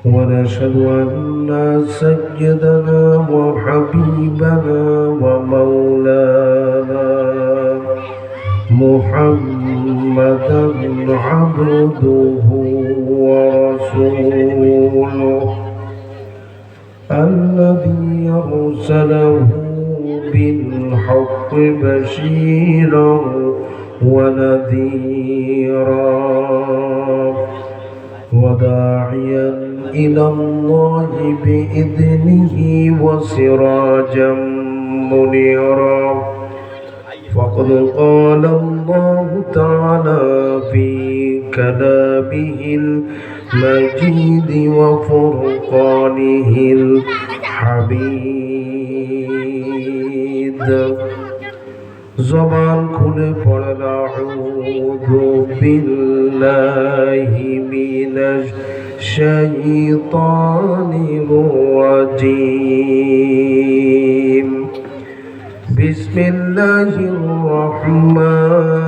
ونشهد أن سيدنا وحبيبنا ومولانا محمدا عبده ورسوله الذي أرسله بالحق بشيرا ونذيرا وداعيا إلى الله بإذنه وسراجا منيرا فقد قال الله تعالى في كلامه المجيد وفرقانه الحميد زبان খুলে পড়েন আউযু বিল্লাহি মিনাশ শাইতানির রাজীম বিসমিল্লাহির রহমানির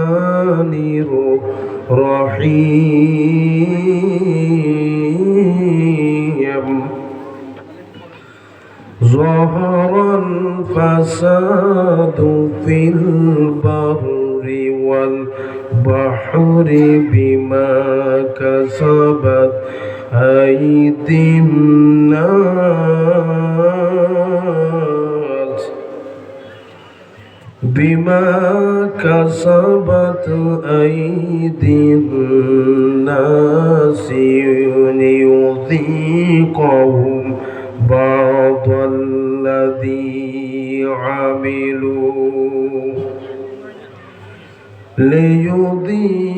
রহিম ظهر الفساد في البر والبحر بما كسبت أيدي الناس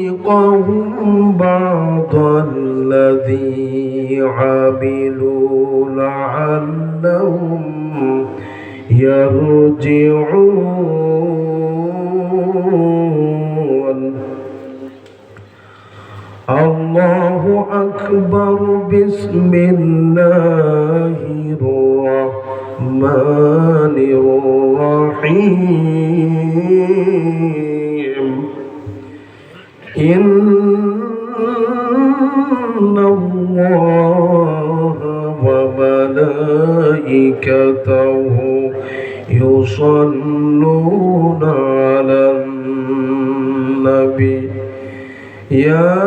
ليذيقهم بعض الذي عملوا لعلهم يرجعون الله أكبر بسم الله الرحمن الرحيم إن الله وملائكته يصلون على النبي يا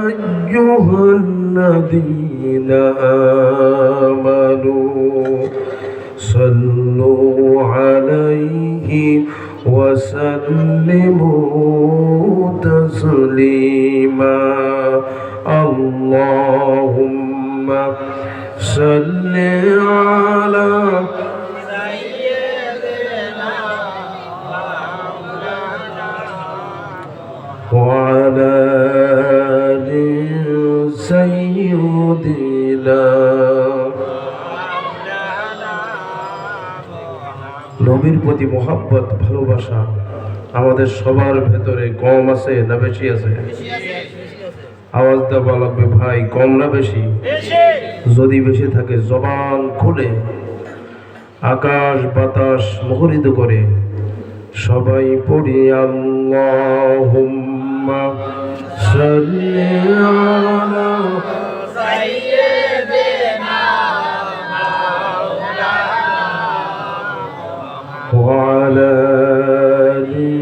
أيها الذين آمنوا صلوا عليه وسلموا تسليما اللهم صل على وعلى آل سيدنا নবীর প্রতি মোহাব্বত ভালোবাসা আমাদের সবার ভেতরে কম আছে না বেশি আছে? আওয়াজ দেওয়া লাগবে ভাই, কম না বেশি? যদি বেশি থাকে জবান খুলে আকাশ বাতাস মুখরিত করে সবাই পড়ি আল্লাহুম্মা সাল্লি আলা সাইয়্যিদিনা মাওলানা ওয়া আলা আলি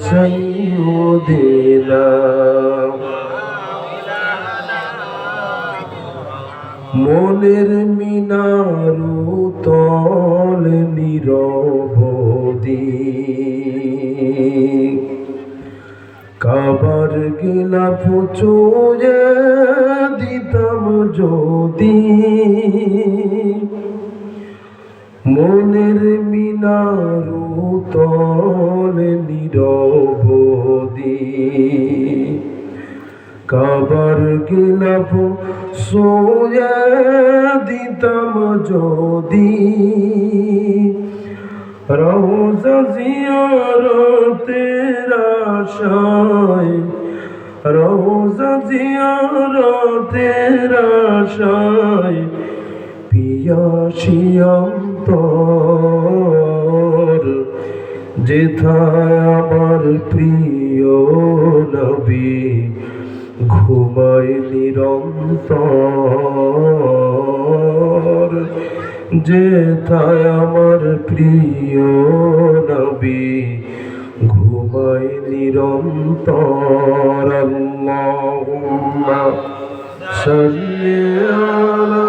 সাইয়্যিদিনা মনের মিনারু তল নিরবধি কাবার গিলাফ চুয়ে দিতাম যদি মনের মিনারু তল নিরবধি কাবার গিলাফ সোয়া দিতাম যদি রওজা জিয়ারতের আশায় রওজা জিয়ারতের আশায় পিয়াসী অন্তর যেথায় আমার প্রিয় নবী ঘুমাই নিরন্তর যেথায় আমার প্রিয় নবী ঘুমাই নিরন্তর আল্লাহুম্মা সাল্লি আলা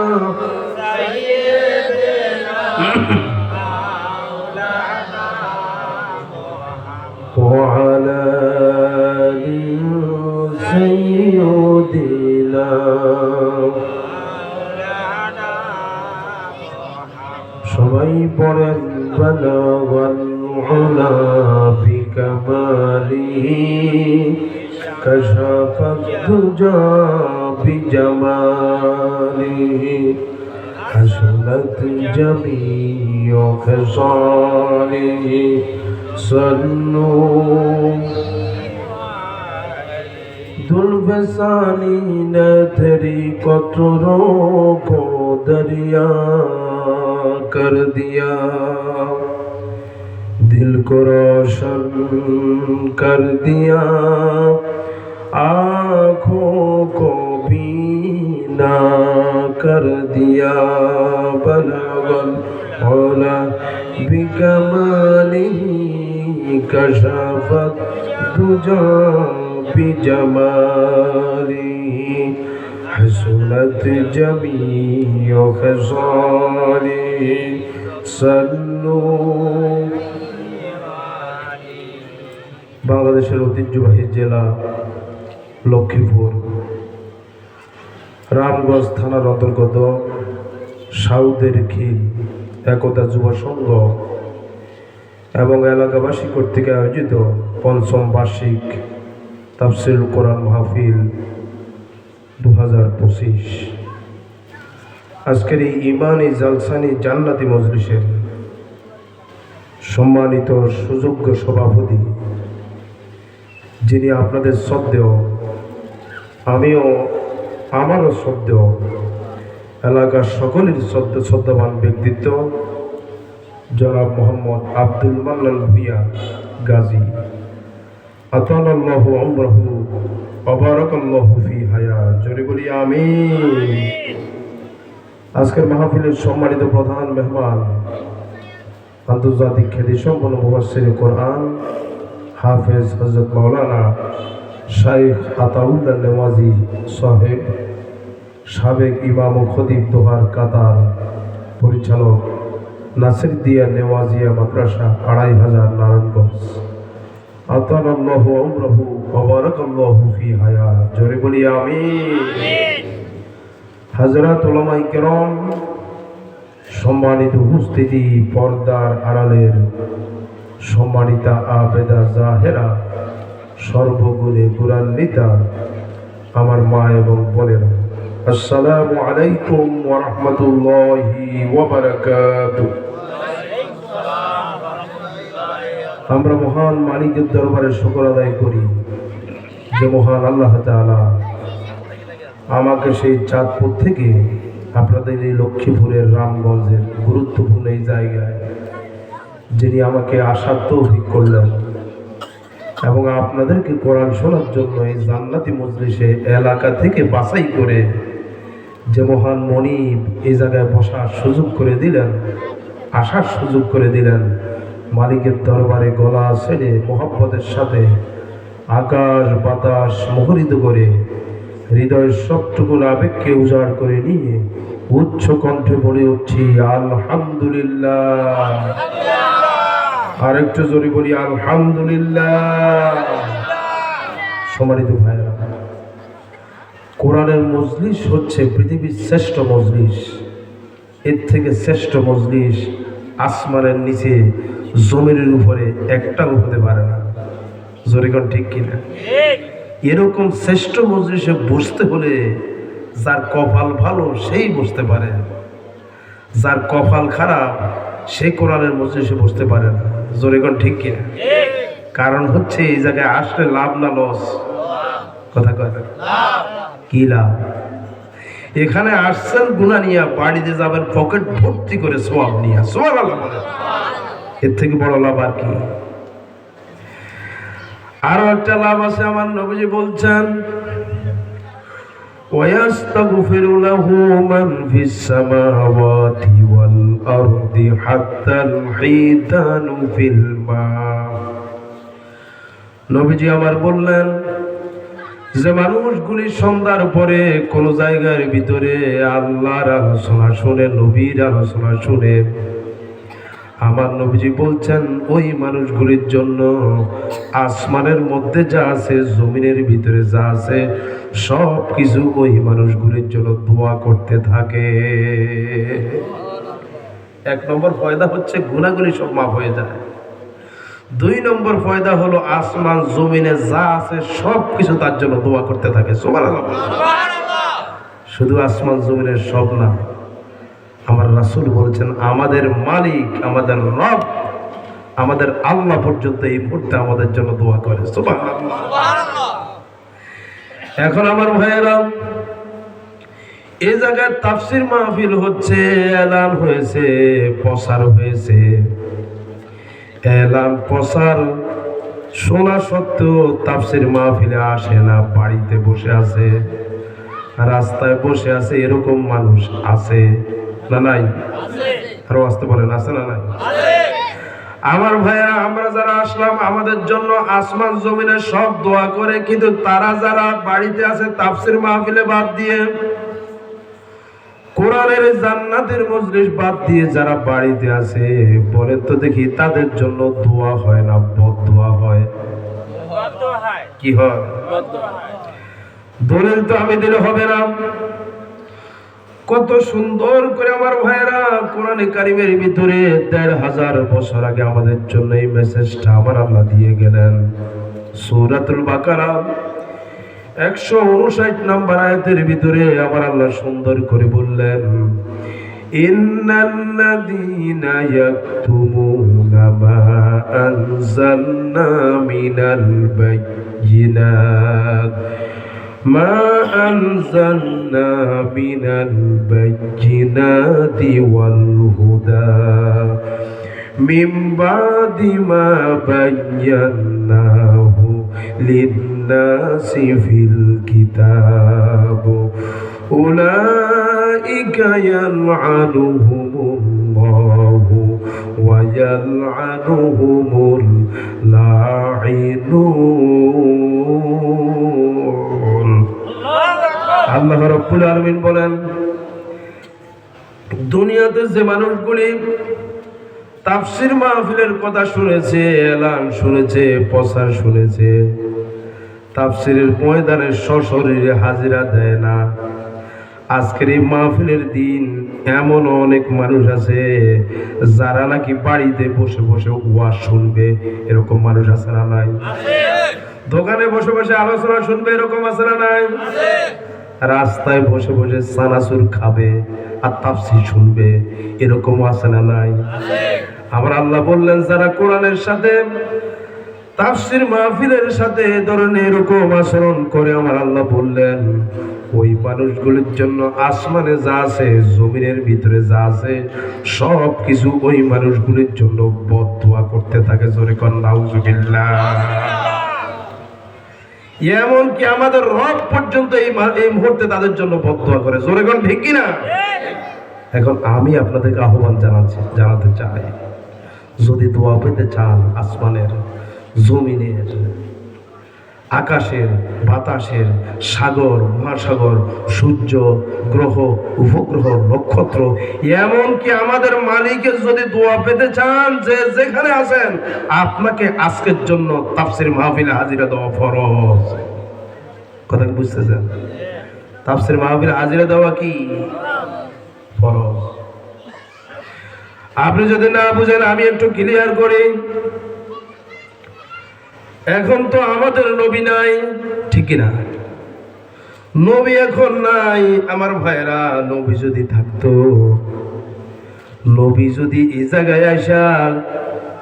وعلى آل سيدنا সবাই পড়েন বালাগাল উলা বিকামালিহি কাশাফাত দুজা বিজামালিহি হাসনাত জামিউ খিসালিহি সল্লু दुल्फसानी न तेरी कतरों को दरिया कर दिया दिल को रोशन कर दिया आँखों को बीना कर दिया बलगल औला बिकमालिही कशफत दुजा बिजमालिही हसनत जमीउ खसालिही सल्लू। বাংলাদেশের ঐতিহ্যবাহী জেলা লক্ষ্মীপুর রামগঞ্জ থানার অন্তর্গত সাউদের খিল একতা যুব সংঘ এবং এলাকাবাসী কর্তৃক আয়োজিত পঞ্চম বার্ষিক তাফসীরুল কোরআন মাহফিল 2025 আজকের এই ইমানি জালসানি জান্নাতি মজলিসের সম্মানিত সুযোগ্য সভাপতি যিনি আপনাদের শ্রদ্ধেয় আমারও শ্রদ্ধেয় এলাকার সকলের শ্রদ্ধাবান ব্যক্তিত্ব জনাব মোহাম্মদ আব্দুল মান্নান ভূঁইয়া গাজী আতালাল্লাহু আমরাহু ওয়া বারাকাল্লাহু ফি হায়াত জোরে বলি আমিন। আজকের মাহফিলের সম্মানিত প্রধান মেহমান আন্তর্জাতিক খ্যাতিসম্পন্ন মুফাসসিরে কোরআন হাফেজ হযরত মাওলানা শাইখ আতাউল্লাহ নেওয়াজি সাহেব, সাবেক ইমাম ও খতিব দোহার কাতার পরিচালক নাসিরদিয়া নেওয়াজিয়া মাদ্রাসা 2500 নারায়ণগঞ্জ আতালাল্লাহু আমরাহু ওয়া বারাকাল্লাহু ফি হায়াত জোরে বলি আমিন। হযরত উলামায়ে কেরাম, সম্মানিত উপস্থিতি, পর্দার আড়ালের সম্মানিতা আবেদা জাহেরা, সর্বগুণে গুণান্বিতা আমার মা এবং বোনেরা, আসসালামু আলাইকুম ওয়া রাহমাতুল্লাহি ওয়া বারাকাতুহু। আমরা মহান মালিকের দরবারে শুকর আদায় করি যে মহান আল্লাহ তাআলা আমাকে সেই চাঁদপুর থেকে আপনাদের এই লক্ষ্মীপুরের রামগঞ্জের গুরুত্বপূর্ণ এই জায়গায় যিনি আমাকে আসার তৌফিক করলেন এবং আপনাদেরকে কোরআন শোনার জন্য এই জান্নাতি মজলিসে এলাকা থেকে বাছাই করে যে মহান মনিব এই জায়গায় বসার সুযোগ করে দিলেন, আসার সুযোগ করে দিলেন, মালিকের দরবারে গলা ছেড়ে মোহাব্বতের সাথে আকাশ বাতাস মুখরিত করে হৃদয়ের সবটুকু আবেগকে উজাড় করে নিয়ে উচ্চ কণ্ঠে বলে উঠছি আলহামদুলিল্লাহ। আরেকটু জোরে বলি আলহামদুলিল্লাহ। সম্মানিত ভাইরা, কোরআনের মজলিস হচ্ছে পৃথিবীর শ্রেষ্ঠ মজলিস। এর থেকে শ্রেষ্ঠ মজলিস আসমানের নিচে জমিনের উপরে একটাও হতে পারে না। জোরে কোন ঠিক কিনা? এরকম শ্রেষ্ঠ মজলিসে বসতে হলে যার কপাল ভালো সেই বসতে পারে, যার কপাল খারাপ সে কোরআনের মজলিসে বসতে পারে না। জোরে কোন ঠিক কিনা? কারণ হচ্ছে এই জায়গায় আসলে লাভ না লস? কথা কয় কি লাভ? এখানে আসছেন গুনাহ নিয়ে, বাড়িতে যাবেন পকেট ভর্তি করে সওয়াব নিয়ে। সুবহানাল্লাহ বলেন, এর থেকে বড় লাভ আর কি? আরো একটা লাভ আছে। আমার নবীজি বলছেন ويستغفر له من في السماوات والأرض حتى الحيتان في الماء নবীজি আমার বললেন যে মানুষগুলি সন্ধ্যার পরে কোন জায়গার ভিতরে আল্লাহর আলোচনা শুনে, নবীর আলোচনা শুনে, আমার নবীজি বলছেন ওই মানুষগুলির জন্য আসমানের মধ্যে যা আছে, জমিনের ভিতরে যা আছে, সব কিছু ওই মানুষগুলির জন্য দোয়া করতে থাকে। এক নম্বর ফায়দা হচ্ছে গুনাহগুলি সব মাফ হয়ে যায়। দুই নম্বর ফায়দা হলো আসমান জমিনে যা আছে সব কিছু তার জন্য দোয়া করতে থাকে। সুবহানাল্লাহ। শুধু আসমান জমিনের সব না, আমার রাসূল বলেছেন আমাদের মালিক, আমাদের রব, আমাদের আল্লাহ পর্যন্ত এই মুহূর্তে আমাদের জন্য দোয়া করে। সুবহানাল্লাহ। এখন আমার ভাইয়েরা, এই জায়গায় তাফসীর মাহফিল হচ্ছে, এলান হয়েছে, প্রচার হয়েছে। এলান প্রচার শোনা সত্ত্বেও তাফসীর মাহফিলে আসে না, বাড়িতে বসে আছে, রাস্তায় বসে আছে, এরকম মানুষ আছে না নাই? আরো আসতে বলেন, আছে না নাই? আমার ভাইয়া, আমরা যারা আসলাম আমাদের জন্য আসমান জমিনে সব দোয়া করে, কিন্তু তারা যারা বাড়িতে আছে তাফসীর মাহফিলে বাদ দিয়ে, কোরআনের জান্নাতের মজলিস বাদ দিয়ে যারা বাড়িতে আছে, বলেন তো দেখি তাদের জন্য দোয়া হয় না বদদোয়া হয়? কি হয়? দলিল তো আমি দিলে হবে না। কত সুন্দর করে আমার ভাইয়েরা কোরআনে কারিমের ভিতরে ১৫০০ বছর আগে আমাদের জন্য এই মেসেজটা আমার আল্লাহ দিয়ে গেলেন। সূরাতুল বাকারা ১৫৯ নম্বর আয়াতের ভিতরে আমার আল্লাহ সুন্দর করে বললেন, ইন্নাল্লাযীনা ইয়াকতুমুনা মা আনজালনা মিনাল বায়্যিনাত মা আনজালনা মিনাল বায়্যিনাতি ওয়াল হুদা মিন বাদি মা বায়্যানাহু লিন-নাসি ফিল কিতাব উলাইকা ইয়ালআনুহুমুল্লাহু ওয়া ইয়ালআনুহুমুল লাঈনুন। আল্লাহ রাব্বুল আলামিন বলেন, দুনিয়াতে যে মানুষগুলি তাফসীর মাহফিলের কথা শুনেছে, এলান শুনেছে, প্রচার শুনেছে, তাফসীরের ময়দানে সশরীরে হাজিরা দেয় না, আজকের এই মাহফিলের দিন এমন অনেক মানুষ আছে যারা নাকি বাড়িতে বসে বসে ওয়াজ শুনবে, এরকম মানুষ আছে না নাই? দোকানে বসে বসে আলোচনা শুনবে, এরকম আছে না নাই? রাস্তায় বসে বসে চানাচুর খাবে আর তাফসীর শুনবে, এরকম আছে না নাই? আমার আল্লাহ বললেন, যারা কোরআনের সাথে তাফসীর মাহফিলের সাথে এই ধরনের এরকম আচরণ করে, আমার আল্লাহ বললেন ওই মানুষগুলোর জন্য আসমানে যা আছে, জমিনের ভিতরে যা আছে, সব কিছু ওই মানুষগুলোর জন্য বদদোয়া করতে থাকে। জোরে কোন নাউজুবিল্লাহ। এমনকি আমাদের রব পর্যন্ত এই মুহূর্তে তাদের জন্য বদদোয়া করে। জোরে কোন ঠিক কিনা? এখন আমি আপনাদেরকে আহ্বান জানাতে চাই, যদি দোয়া পেতে চান আসমানের, জমিনের, আকাশের, বাতাসের, সাগর, মহাসাগর, সূর্য, গ্রহ, উপগ্রহ, নক্ষত্র, এমনকি আমাদের মালিকের যদি দোয়া পেতে চান, যে যেখানে আছেন, আপনাকে আজকের জন্য তাফসীর মাহফিলে হাজিরা দেওয়া ফরজ। কথা কি বুঝতেছেন? তাফসীর মাহফিলে হাজিরা দেওয়া কি ফরজ? আপনি যদি না বুঝেন আমি একটু ক্লিয়ার করি। এখন তো আমাদের নবী নাই, ঠিক না? নবী এখন নাই। আমার ভাইরা, নবী যদি থাকতো, নবী যদি এই জায়গায় আসা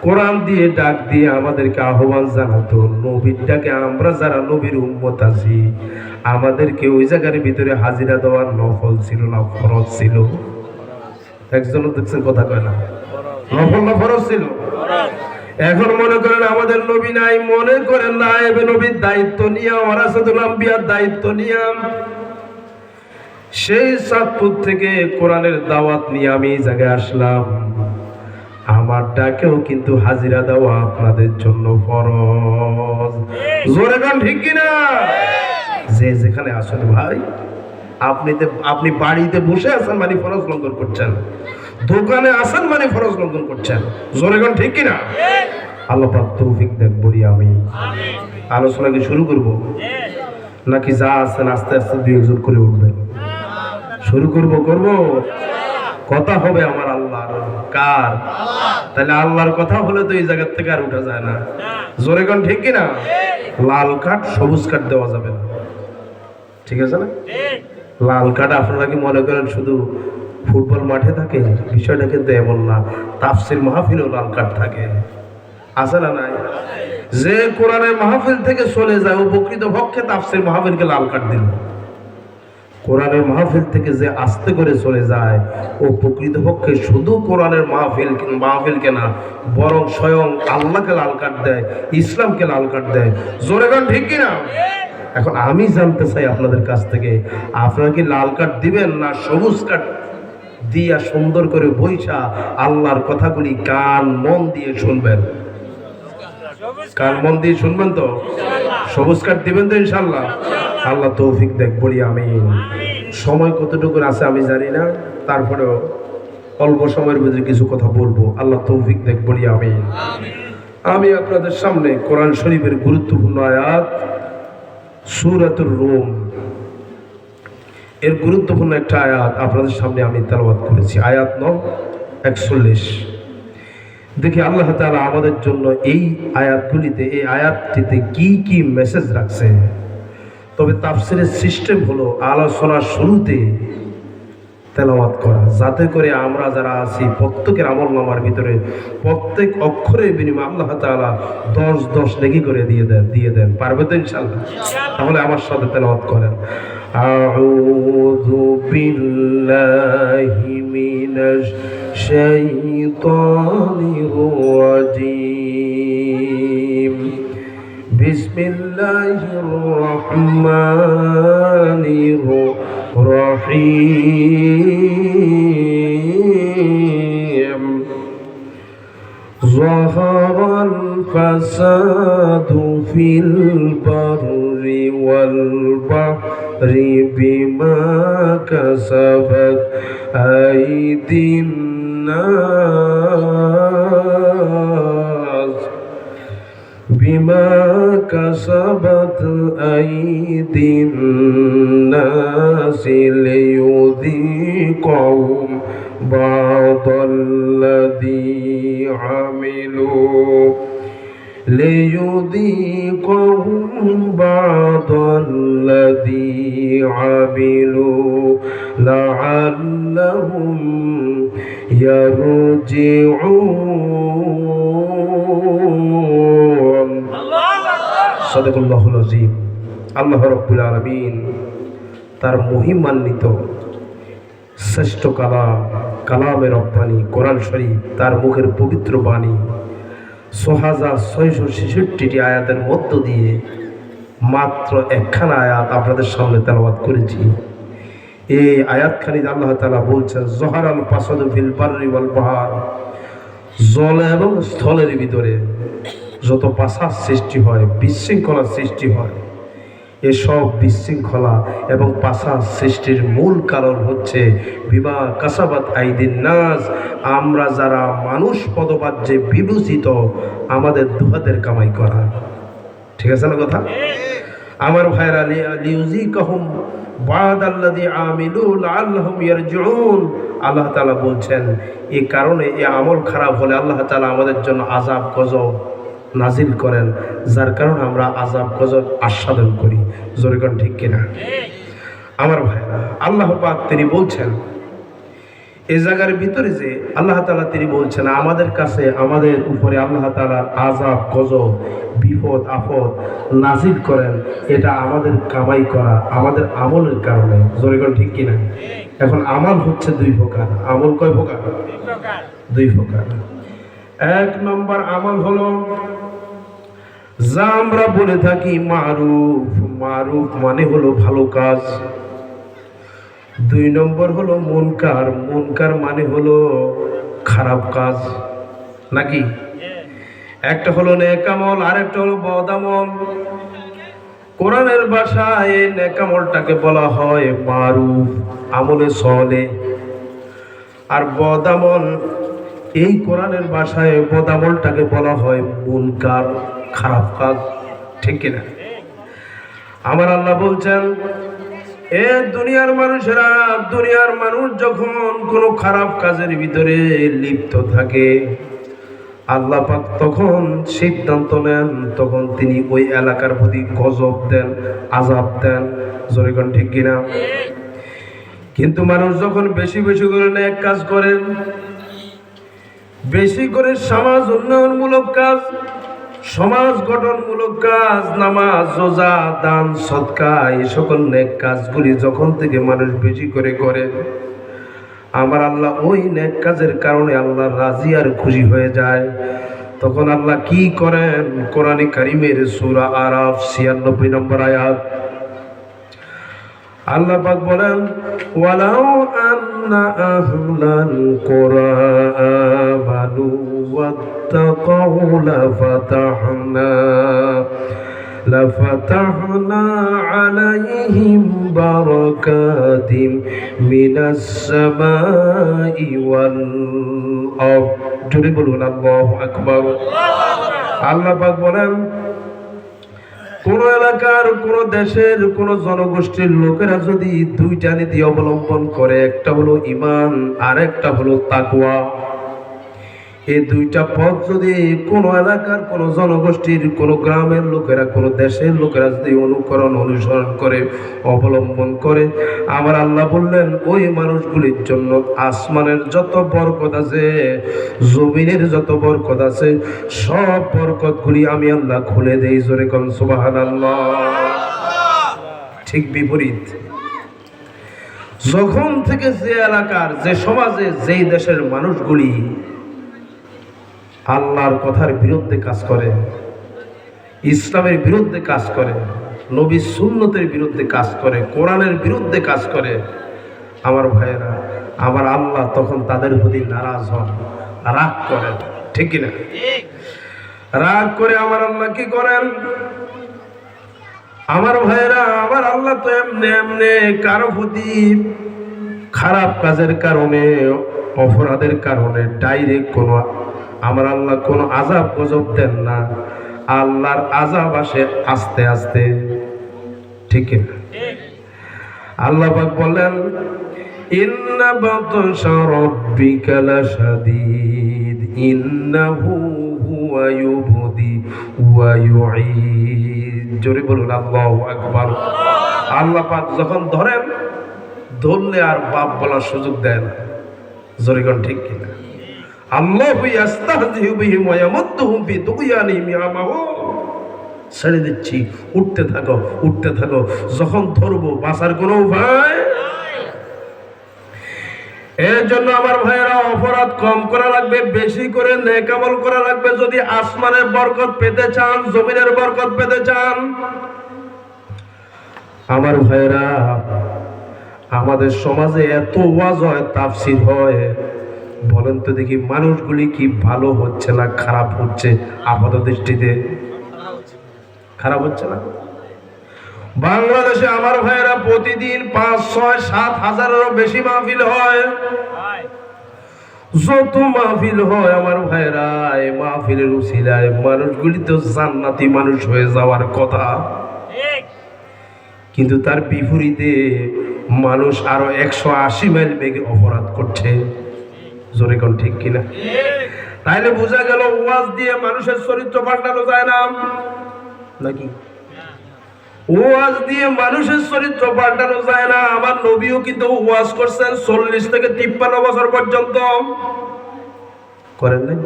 কোরআন দিয়ে ডাক দিয়ে আমাদেরকে আহ্বান জানাতো, নবীর ডাকে আমরা যারা নবীর উম্মত আছি, আমাদেরকে ওই জায়গার ভিতরে হাজিরা দেওয়ার নফল ছিল না ফরজ ছিল? একজনও দেখছেন কথা কয় না? নফল না ফরজ ছিল? এখন মনে করেন আমাদের নবী নাই, মনে করেন নায়েবে নবীর দায়িত্ব নিয়ে, ওয়ারাসাতুল আম্বিয়ার দায়িত্ব নিয়ে সেই চাঁদপুর থেকে কোরআনের দাওয়াত নিয়ে আমি এই জায়গায় আসলাম। আমার ডাকেও কিন্তু হাজিরা দেওয়া আপনাদের জন্য ফরজ। জোরে গান ঠিক কিনা? যে যেখানে আসেন ভাই, আপনি বাড়িতে বসে আছেন মানে ফরজ লঙ্ঘন করছেন, দোকানে আছেন মানে ফরজ লঙ্ঘন করছেন। জোরে গান ঠিক কিনা? আল্লাহ পাক তৌফিক দেন বলি আমি। আলোচনা কি শুরু করব নাকি যা আছেন আস্তে আস্তে দুই একজন করে উঠবেন? শুরু করব? কথা হবে আমার আল্লাহর। কার? তাহলে আল্লাহর কথা হলে তো এই জায়গা থেকে আর উঠা যায় না। জোরে গান ঠিক কিনা? লাল কার্ড সবুজ কার্ড দেওয়া যাবে না, ঠিক আছে না? লাল কার্ড আপনারা কি মনে করেন শুধু ফুটবল মাঠে থাকে? বিষয়টা কিন্তু এমন না। তাফসির মাহফিলেও লাল কার্ড থাকে, আছে না নাই? যে কোরআনের মাহফিল থেকে চলে যায় উপকৃত পক্ষে তাফসির মাহফিলকে লাল কার্ড দিল। কোরআনের মাহফিল থেকে যে আস্তে করে চলে যায় ও প্রকৃতপক্ষে শুধু কোরআনের মাহফিলকে না, বরং স্বয়ং আল্লাহকে লাল কার্ড দেয়, ইসলামকে লাল কার্ড দেয়। জোরে গান ঠিক কিনা? এখন আমি জানতে চাই আপনাদের কাছ থেকে, আপনারা কি লাল কার্ড দিবেন না সবুজ কার্ড দিয়া সুন্দর করে বইসা আল্লাহর কথাগুলি কান মন দিয়ে শুনবেন? কান মন দিয়ে শুনবেন তো? সবুজ কার্ড দিবেন তো ইনশাল্লাহ? আল্লাহ তৌফিক দেখ বলি আমি। সময় কতটুকু আছে আমি জানি না, তারপরেও অল্প সময়ের ভিতরে কিছু কথা বলবো। আল্লাহ তৌফিক দেখ বলি আমি আপনাদের সামনে কোরআন শরীফের গুরুত্বপূর্ণ আয়াত সূরাতুর রুম এর গুরুত্বপূর্ণ একটা আয়াত আপনাদের সামনে আমি তেলাওয়াত করেছি। আয়াত নং 41। দেখি আল্লাহ তাআলা আমাদের জন্য এই আয়াতটিতে কি কি মেসেজ রাখছে। তবে তাফসিরের সিস্টেম হলো আলোচনার শুরুতে তেলাওয়াত করা, যাতে করে আমরা যারা আছি প্রত্যেকের আমলনামার ভিতরে প্রত্যেক অক্ষরের বিনিময়ে আল্লাহ তাআলা 10 নেকি করে দিয়ে দেন। পারবে তো ইনশাআল্লাহ? তাহলে আমার সাথে তেলাওয়াত করেন। আউযু বিল্লাহি মিনাশ শাইতানির রাজীম। বিসমিল্লাহির রহমানির রহিম। যাহারাল ফাসাদু ফিল বাররি ওয়াল বাহরি বিমা কাসাবাত আইদিন নাস বিমা কাসাবাত আইদিন নাস লিয়ুযীকাহুম বা'দাল্লাযী আমিলু লাআল্লাহুম ইয়ারজিউন। সাদাকাল্লাহুল আযীম। আল্লাহ রাব্বুল আলামিন তার মহিমান্বিত শ্রেষ্ঠ কালামের রব্বানী কোরআন শরীফ, তার মুখের পবিত্র বাণী 6666টি আয়াতের মধ্য দিয়ে মাত্র একখানা আয়াত আপনাদের সামনে তেলাওয়াত করেছি। এই আয়াতখানি আল্লাহ তাআলা বলছেন, যহারাল ফাসাদু ফিল বাররি ওয়াল বাহর, জল এবং স্থলের ভিতরে যত পাসাদ সৃষ্টি হয়, বিশৃঙ্খলার সৃষ্টি হয়, এসব বিশৃঙ্খলা এবং পাসাদ সৃষ্টির মূল কারণ হচ্ছে বিমা কাসাবাত আইদিন নাস, আমরা যারা মানুষ পদবাজ্যে বিভূষিত আমাদের দুহাতের কামাই করা। ঠিক আছে না কথা? আমার ভাইরা, লিউযীকাহুম বা'দাল্লাযী আমিলু লাআল্লাহুম ইয়ারজিউন। আল্লাহ তাআলা বলছেন এই কারণে এই আমল খারাপ হলে আল্লাহ তাআলা আমাদের জন্য আযাব গজব নাজিল করেন, যার কারণে আমরা আযাব গজব আস্বাদন করি। জোরে কোন ঠিক কিনা? আমার ভাইরা, আল্লাহ পাক তিনি বলছেন এই জায়গার ভিতরে যে আল্লাহ তাআলা তিনি বলছেন আমাদের কাছে, আমাদের উপরে আল্লাহ তাআলা আযাব গজব বিপদ আপদ নাজিল করেন, এটা আমাদের কামাই করা, আমাদের আমলের কারণে। জোরে কোন ঠিক কিনা? এখন আমল হচ্ছে দুই প্রকার। আমল কয় প্রকার? দুই প্রকার। এক নম্বর আমল হলো যা আমরা বলে থাকি মারুফ। মারুফ মানে হলো ভালো কাজ। দুই নম্বর হলো মুনকার। মুনকার মানে হলো খারাপ কাজ, নাকি? একটা হলো নেক আমল, আরেকটা হলো বদ আমল। কোরআনের ভাষায় এই নেক আমলটাকে বলা হয় মারুফ, আমলে সলে। আর বদ আমল, এই কোরআনের ভাষায় বদ আমলটাকে বলা হয় মুনকার, খারাপ কাজ, ঠিক কিনা? আমার আল্লাহ বলছেন, এ দুনিয়ার মানুষেরা, দুনিয়ার মানুষ যখন কোনো খারাপ কাজের ভিতরে লিপ্ত থাকে, আল্লাহ পাক তখন সিদ্ধান্ত নেন, তখন তিনি ওই এলাকার প্রতি গজব দেন, আযাব দেন। জোরে কোন ঠিক কিনা? কিন্তু মানুষ যখন বেশি বেশি করে নেক কাজ করেন, বেশি করে সমাজ উন্নয়নমূলক কাজ, সমাজ গঠনমূলক কাজ, নামাজ, রোজা, দান, সদকা, এই সকল নেক কাজগুলি যখন থেকে মানুষ বেশি করে করে, আমার আল্লাহ ওই নেক কাজের কারণে আল্লাহ রাজি আর খুশি হয়ে যায়। তখন আল্লাহ কি করেন? কোরআনে কারিমের সূরা আরাফ ৯৬ নম্বর আয়াত, আল্লাহ পাক বলেন, ওয়ালাউ আন্না আহলাল কুরআ আমানু ওয়াত্তাকাউ লাফাতাহনা আলাইহিম বারাকাতিম মিনাস সামাই ওয়াল আরদ। জোরে বলুন আল্লাহু আকবার। আল্লাহ পাক বলেন, কোন এলাকার, কোন দেশের, কোন জনগোষ্ঠীর লোকেরা যদি দুইটা নীতি অবলম্বন করে, একটা হলো ঈমান আর একটা হলো তাকওয়া, এই দুইটা পথ যদি কোন এলাকার, কোন জনগোষ্ঠীর, কোন গ্রামের লোকেরা, কোন দেশের লোকেরা যদি অনুকরণ, অনুসরণ করে, অবলম্বন করে, আমার আল্লাহ বললেন ওই মানুষগুলির জন্য আসমানের যত বরকত আছে, জমিনের যত বরকত আছে, সব বরকতগুলি আমি আল্লাহ খুলে দেই। জোরে কোন সুবহানাল্লাহ। ঠিক বিপরীত, যখন থেকে যে এলাকার, যে সমাজে, যেই দেশের মানুষগুলি আল্লাহর কথার বিরুদ্ধে কাজ করে, ইসলামের বিরুদ্ধে কাজ করে, নবী সুন্নতের বিরুদ্ধে কাজ করে, কোরআনের বিরুদ্ধে কাজ করে, আমার ভাইয়েরা, আমার আল্লাহ তখন তাদের প্রতি নারাজ হন, রাগ করেন, ঠিক কিনা? রাগ করে আমার আল্লাহ কি করেন? আমার ভাইয়েরা, আমার আল্লাহ তো এমনি এমনি কারো প্রতি খারাপ কাজের কারণে, অপরাধের কারণে ডাইরেক্ট কোনো, আমার আল্লাহ কোনো আযাব গজব দেন না। আল্লাহর আযাব আসে আস্তে আস্তে, ঠিক না? আল্লাহ পাক বলেন, ইন্না বাতশা রাব্বিকা লাশাদীদ ইন্নাহু হুয়া ইউবদি ওয়া ইউঈদ। জোরে বলুন আল্লাহু আকবার। আল্লাহ পাক যখন ধরেন, ধরলে আর বাপ বলার সুযোগ দেয় না। জোরে কোন ঠিক কিনা? আল্লাহু ইস্তাহজিউ বিহিম ওয়া ইয়ামুদ্দুহুম ফি তুগয়ানিহিম ইয়ামাহুন। ছেড়ে দিচ্ছি, উঠতে থাকো, উঠতে থাকো। যখন ধরবো, বাঁচার কোনো উপায়। এর জন্য আমার ভাইয়েরা, অপরাধ কম করা লাগবে, বেশি করে নেক আমল করা লাগবে। যদি আসমানের বরকত পেতে চান, জমিনের বরকত পেতে চান, আমার ভাইয়েরা, আমাদের সমাজে এত ওয়াজ হয়, তাফসীর হয়, বলেন তো দেখি মানুষগুলি কি ভালো হচ্ছে না খারাপ হচ্ছে? আপাত দৃষ্টিতে খারাপ হচ্ছে না? বাংলাদেশে আমার ভাইয়েরা প্রতিদিন ৫, ৬, ৭ হাজারেরও বেশি মাহফিল হয়। যত মাহফিল হয় আমার ভাইয়েরা, এই মাহফিলের উসিলায় মানুষগুলি তো জান্নাতি মানুষ হয়ে যাওয়ার কথা, কিন্তু তার বিপরীতে মানুষ আরো ১৮০ মাইল বেগে অপরাধ করছে। জোরে কোন ঠিক কিনা? তাইলে বোঝা গেল ওয়াজ দিয়ে মানুষের চরিত্র পাল্টানো যায় না, নাকি? ওয়াজ দিয়ে মানুষের চরিত্র পাল্টানো যায় না। আমার নবীও কিন্তু ওয়াজ করছেন ৪০ থেকে ৫৩ বছর পর্যন্ত, করেন নাই?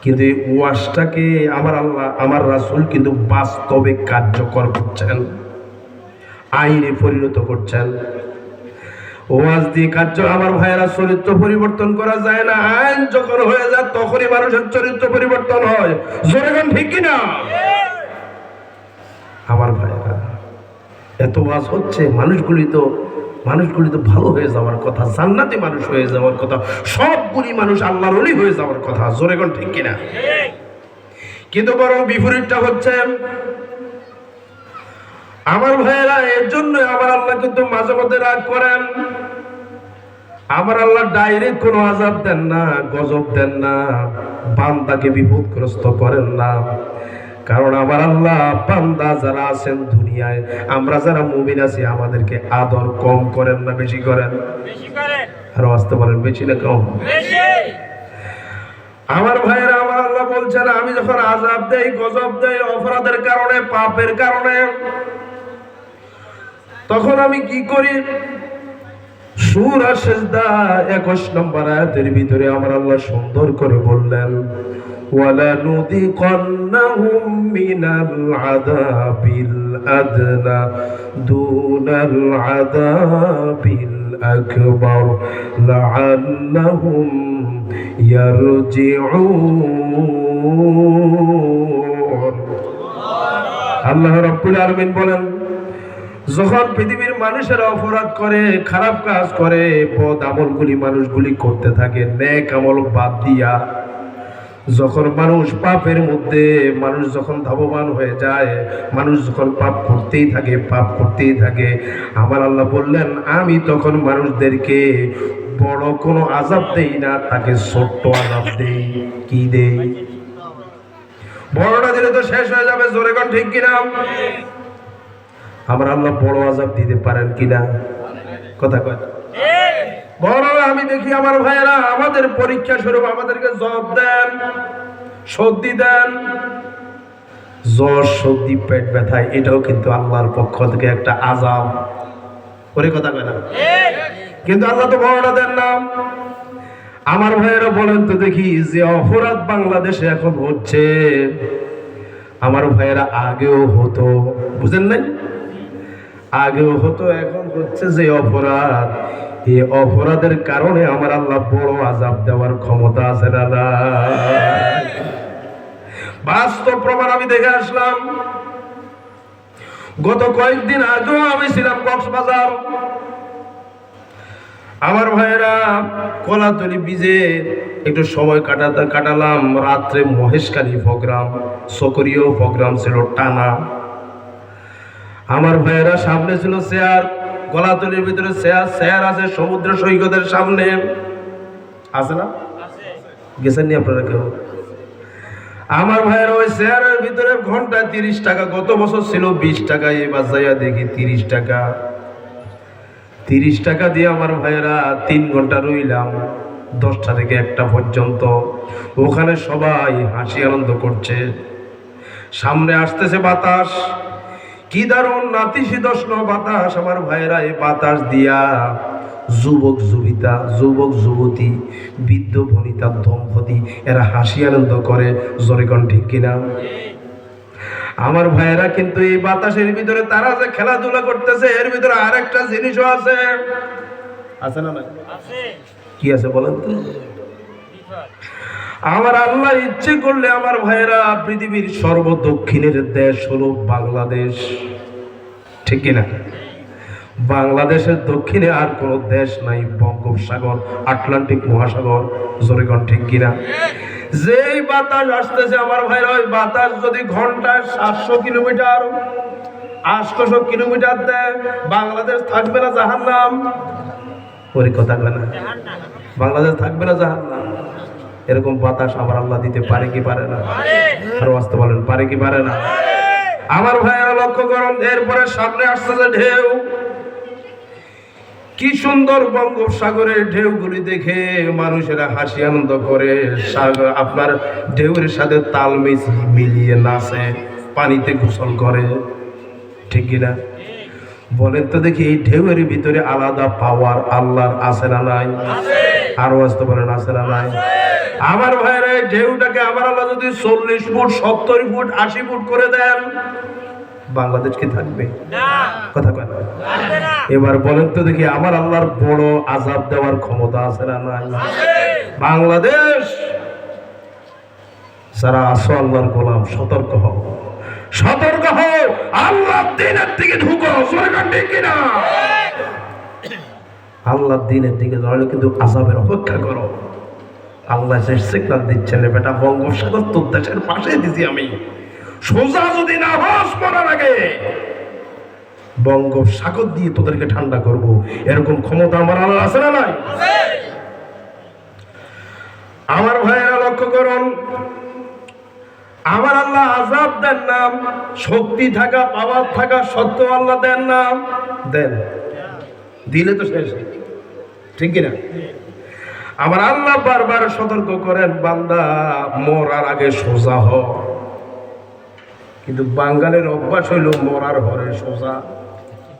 কিন্তু এই ওয়াজটাকে আমার আল্লাহ, আমার রাসূল কিন্তু বাস্তবে কার্যকর করছেন, আইনে পরিণত করছেন। ওয়াজ দিয়ে কার্য, আমার ভাইয়েরা, চরিত্র পরিবর্তন করা যায় না। আইন যখন হয়ে যায় তখনই মানুষের চরিত্র পরিবর্তন হয়। জোরে কোন ঠিক কিনা? আমার ভাইয়েরা, এত ওয়াজ হচ্ছে, মানুষগুলি তো মানুষগুলি তো ভালো হয়ে যাওয়ার কথা, জান্নাতি মানুষ হয়ে যাওয়ার কথা, সবগুলি মানুষ আল্লাহর ওলি হয়ে যাওয়ার কথা। জোরে কোন ঠিক কিনা? কিন্তু বরং বিপরীতটা হচ্ছে। আমার ভাইয়েরা, এর জন্য আমার আল্লাহ কিন্তু মাঝে মধ্যে রাগ করেন। আমার আল্লাহ ডাইরেক্ট কোনো আযাব দেন না, গজব দেন না, বান্দাকে বিপদগ্রস্ত করেন না। কারণ আমার আল্লাহ বান্দা যারা আছেন দুনিয়ায়, আমরা যারা মুমিন আছি, আমাদেরকে আদর কম করেন না বেশি করেন? আরো আসতে বলেন, বেশি না কম? আমার ভাইয়েরা, আমার আল্লাহ বলছেন আমি যখন আযাব দেই, গজব দেই অপরাধের কারণে, পাপের কারণে, তখন আমি কি করি? সূরা সিজদা 21 নম্বর আয়াতের ভিতরে আমার আল্লাহ সুন্দর করে বললেন, وَلَنُذِيقَنَّهُم مِّنَ الْعَذَابِ الْأَدْنَى دُونَ الْعَذَابِ الْأَكْبَرِ لَعَلَّهُمْ يَرْجِعُونَ। আল্লাহ রাব্বুল আলামিন বলেন, যখন পৃথিবীর মানুষেরা অপরাধ করে, খারাপ কাজ করে, বদ আমলগুলি মানুষগুলি করতে থাকে, নেক আমল বাদ দিয়া, যখন মানুষ পাপের মধ্যে, মানুষ যখন ধাবমান হয়ে যায়, মানুষ যখন পাপ করতেই থাকে, পাপ করতেই থাকে, আমার আল্লাহ বললেন আমি তখন মানুষদেরকে বড় কোনো আযাব দেই না, তাকে ছোট্ট আযাব দেই। কি দেই? বড়টা দিলে তো শেষ হয়ে যাবে। জোরে কোন ঠিক কিনা? আমার আল্লাহ বড় আযাব দিতে পারেন কিনা? কথা কয়। বড় আমি দেখি আমার ভাইয়েরা, আমাদের পরীক্ষা স্বরূপ আমাদেরকে জব দেন, সর্দি দেন, জ্বর, সর্দি, পেট ব্যথা, এটাও কিন্তু আল্লাহর পক্ষ থেকে একটা আযাব। ওরে কথা কয় না? কিন্তু আল্লাহ তো বড়টা দেন না। আমার ভাইয়েরা বলেন তো দেখি, যে অপরাধ বাংলাদেশে এখন হচ্ছে, আমার ভাইয়েরা আগেও হতো, বুঝেন নাই? আগেও হতো, এখন হচ্ছে যে অপরাধ, এই অপরাধের কারণে আমার আল্লাহ বড় আযাব দেওয়ার ক্ষমতা আছে না? বাস্তব প্রমাণ আমি দেখে আসলাম। গত কয়েকদিন আগেও আমি ছিলাম কক্সবাজার। আমার ভাইয়েরা, কলাতলি বিজে একটু সময় কাটালাম। রাত্রে মহেশখালী প্রোগ্রাম, সকরিও প্রোগ্রাম ছিল টানা। আমার ভাইয়েরা, সামনে ছিল চেয়ার, গলাতলির ভিতরে চেয়ার আছে, সমুদ্র সৈকতের সামনে আছে না? গেছেন নি আপনারা কেউ? আমার ভাইয়েরা, ওই চেয়ারের ভিতরে ঘন্টায় 30 টাকা। গত বছর ছিল 20 টাকা, এবার যাইয়া দেখি 30 টাকা। 30 টাকা দিয়ে আমার ভাইয়েরা 3 ঘন্টা রইলাম, 10টা থেকে 1টা পর্যন্ত। ওখানে সবাই হাসি আনন্দ করছে। সামনে আসতেছে বাতাস, কি দারুণ নাতিশীতোষ্ণ বাতাস। আমার ভাইয়েরা, এই বাতাস দিয়া যুবক যুবতী, বৃদ্ধ বনিতা, দম্পতি, এরা হাসি আনন্দ করে। জোরে কোন ঠিক কিনা? আমার ভাইয়েরা, কিন্তু এই বাতাসের ভিতরে তারা যে খেলাধুলা করতেছে, এর ভিতরে আরেকটা জিনিসও আছে। আছে না? কি আছে বলেন তো? আমার আল্লাহ ইচ্ছে করলে আমার ভাইয়েরা, পৃথিবীর সর্বদক্ষিণের দেশ হলো বাংলাদেশ, ঠিক কিনা? বাংলাদেশের দক্ষিণে আর কোনো দেশ নাই, বঙ্গোপসাগর, আটলান্টিক মহাসাগর। জোরে কোন ঠিক কিনা? যেই বাতাস আসতেছে আমার ভাইরা, ওই বাতাস যদি ঘন্টায় 700 কিলোমিটার, 800 কিলোমিটার দেয়, বাংলাদেশ থাকবে না জাহান্নাম? ওরে কথা কয় না? বাংলাদেশ থাকবে না জাহান্নাম? এরকম বাতাস আমার আল্লাহ দিতে পারে কি পারে না? আরো আসতে বলেন, পারে কি পারে না? আমার ভাইয়েরা লক্ষ্য করুন, এরপরে সামনে আসতেছে ঢেউ। কি সুন্দর বঙ্গোপসাগরের ঢেউগুলি দেখে মানুষেরা হাসি আনন্দ করে, আপনার ঢেউয়ের সাথে তাল মিলিয়ে নাচে, পানিতে গোসল করে, ঠিক কিনা? বলেন তো দেখি, এই ঢেউয়ের ভিতরে আলাদা পাওয়ার আল্লাহর আছে না নাই? আরো আসতে বলেন, আছে না নাই? আমার ভাইয়েরা, এই ঢেউটাকে আমার আল্লাহ যদি 40 ফুট, 70 ফুট, 80 ফুট করে দেন, বাংলাদেশ কি থাকবে? কথা কয় না? এবার বলেন তো দেখি, আমার আল্লাহর বড় আযাব দেওয়ার ক্ষমতা আছে না নাই? বাংলাদেশ যারা আসো আল্লাহর গোলাম, সতর্ক হও, সতর্ক হও, আল্লাহর দ্বীনের দিকে ঢুকো। ঠিক কিনা? আল্লাহর দিনের দিকে ধরলে কিন্তু আযাবের অপেক্ষা করো। আল্লাহ যে সিগন্যাল দিচ্ছেন, বেটা বঙ্গোপসাগর তোর দেশের পাশে দিছি আমি, সোজা যদি না হস মরার আগে বঙ্গোপসাগর দিয়ে তোদেরকে ঠান্ডা করব, এরকম ক্ষমতা আমার আল্লাহ আছে না নাই? আমার ভাইয়েরা লক্ষ্য করুন, আমার আল্লাহ আযাব দেন না, শক্তি থাকা পাওয়ার থাকা সত্ত্বেও আল্লাহ দেন না? দেন, দিলে তো শেষ, ঠিক কিনা? আমার আল্লাহ বারবার সতর্ক করেন, বান্দা মরার আগে সোজা হ। কিন্তু বাঙালির অভ্যাস হইল মরার ঘরে সোজা,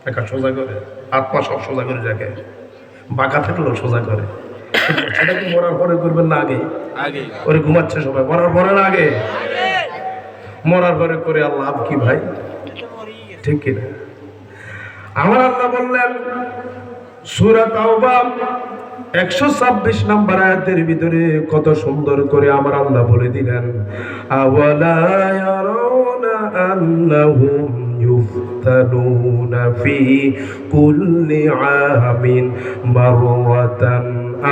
একা সোজা করে, আত্মা সব সোজা করে যাকে, বাঁকা থাকলেও সোজা করে। সেটা কি মরার পরে করবেন না আগে? ওরে ঘুমাচ্ছে সবাই, মরার পরে না আগে? মরার পরে করে আর লাভ কি ভাই, ঠিক কিনা? আমার আল্লাহ বললেন সূরা তাওবা 126 নম্বর আয়াতের ভিতরে কত সুন্দর করে আমার আল্লাহ বলে দিলেন, আওয়ালা ইয়ারাউনা আন্নাহুম ইফতানুনা ফি কুল্লি আমিন মাররাতান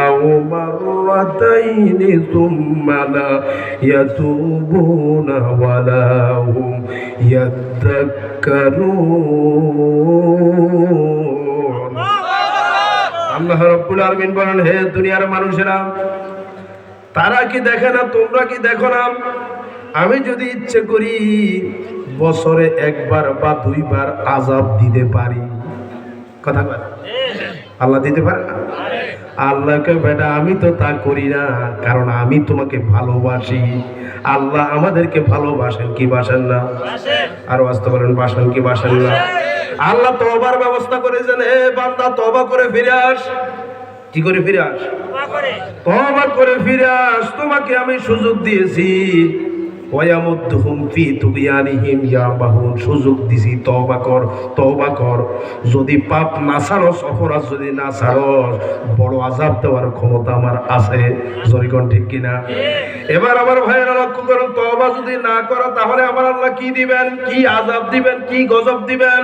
আও মাররাতাইনি সুম্মা লা ইয়াতুবুনা ওয়ালা হুম ইয়াযাক্কারুন। আল্লাহ রাব্বুল আলামিন বলেন, হে দুনিয়ার মানুষেরা, তারা কি দেখে না, তোমরা কি দেখো না, আমি যদি ইচ্ছে করি বছরে একবার বা দুইবার আযাব দিতে পারি। কথা বলে আল্লাহ দিতে পারে না? আল্লাহকে বেটা আমি তো তা করি না, কারণ আমি তোমাকে ভালোবাসি। আল্লাহ আমাদেরকে ভালোবাসেন কি বাসেন না? আর আসতে বলেন, বাসেন কি বাসেন না? আল্লাহ তওবার ব্যবস্থা করেছেন, হে বান্দা তওবা করে ফিরে আস। কি করে ফিরে আস? তওবা করে ফিরে আস, তোমাকে আমি সুযোগ দিয়েছি। ওয়ায়ামুদ্দুহুম ফি তুগয়ানিহিম ইয়ামাহুন, সুযোগ দিছি, তওবা কর, তওবা কর। যদি পাপ না ছাড়স, অপরাধ যদি না ছাড়স, বড় আযাব দেওয়ার ক্ষমতা আমার আছে। জরিগণ ঠিক কিনা? এবার আমার ভাইয়েরা লক্ষ্য করুন, তওবা যদি না করো তাহলে আমার আল্লাহ কি দিবেন, কি আযাব দিবেন, কি গজব দিবেন?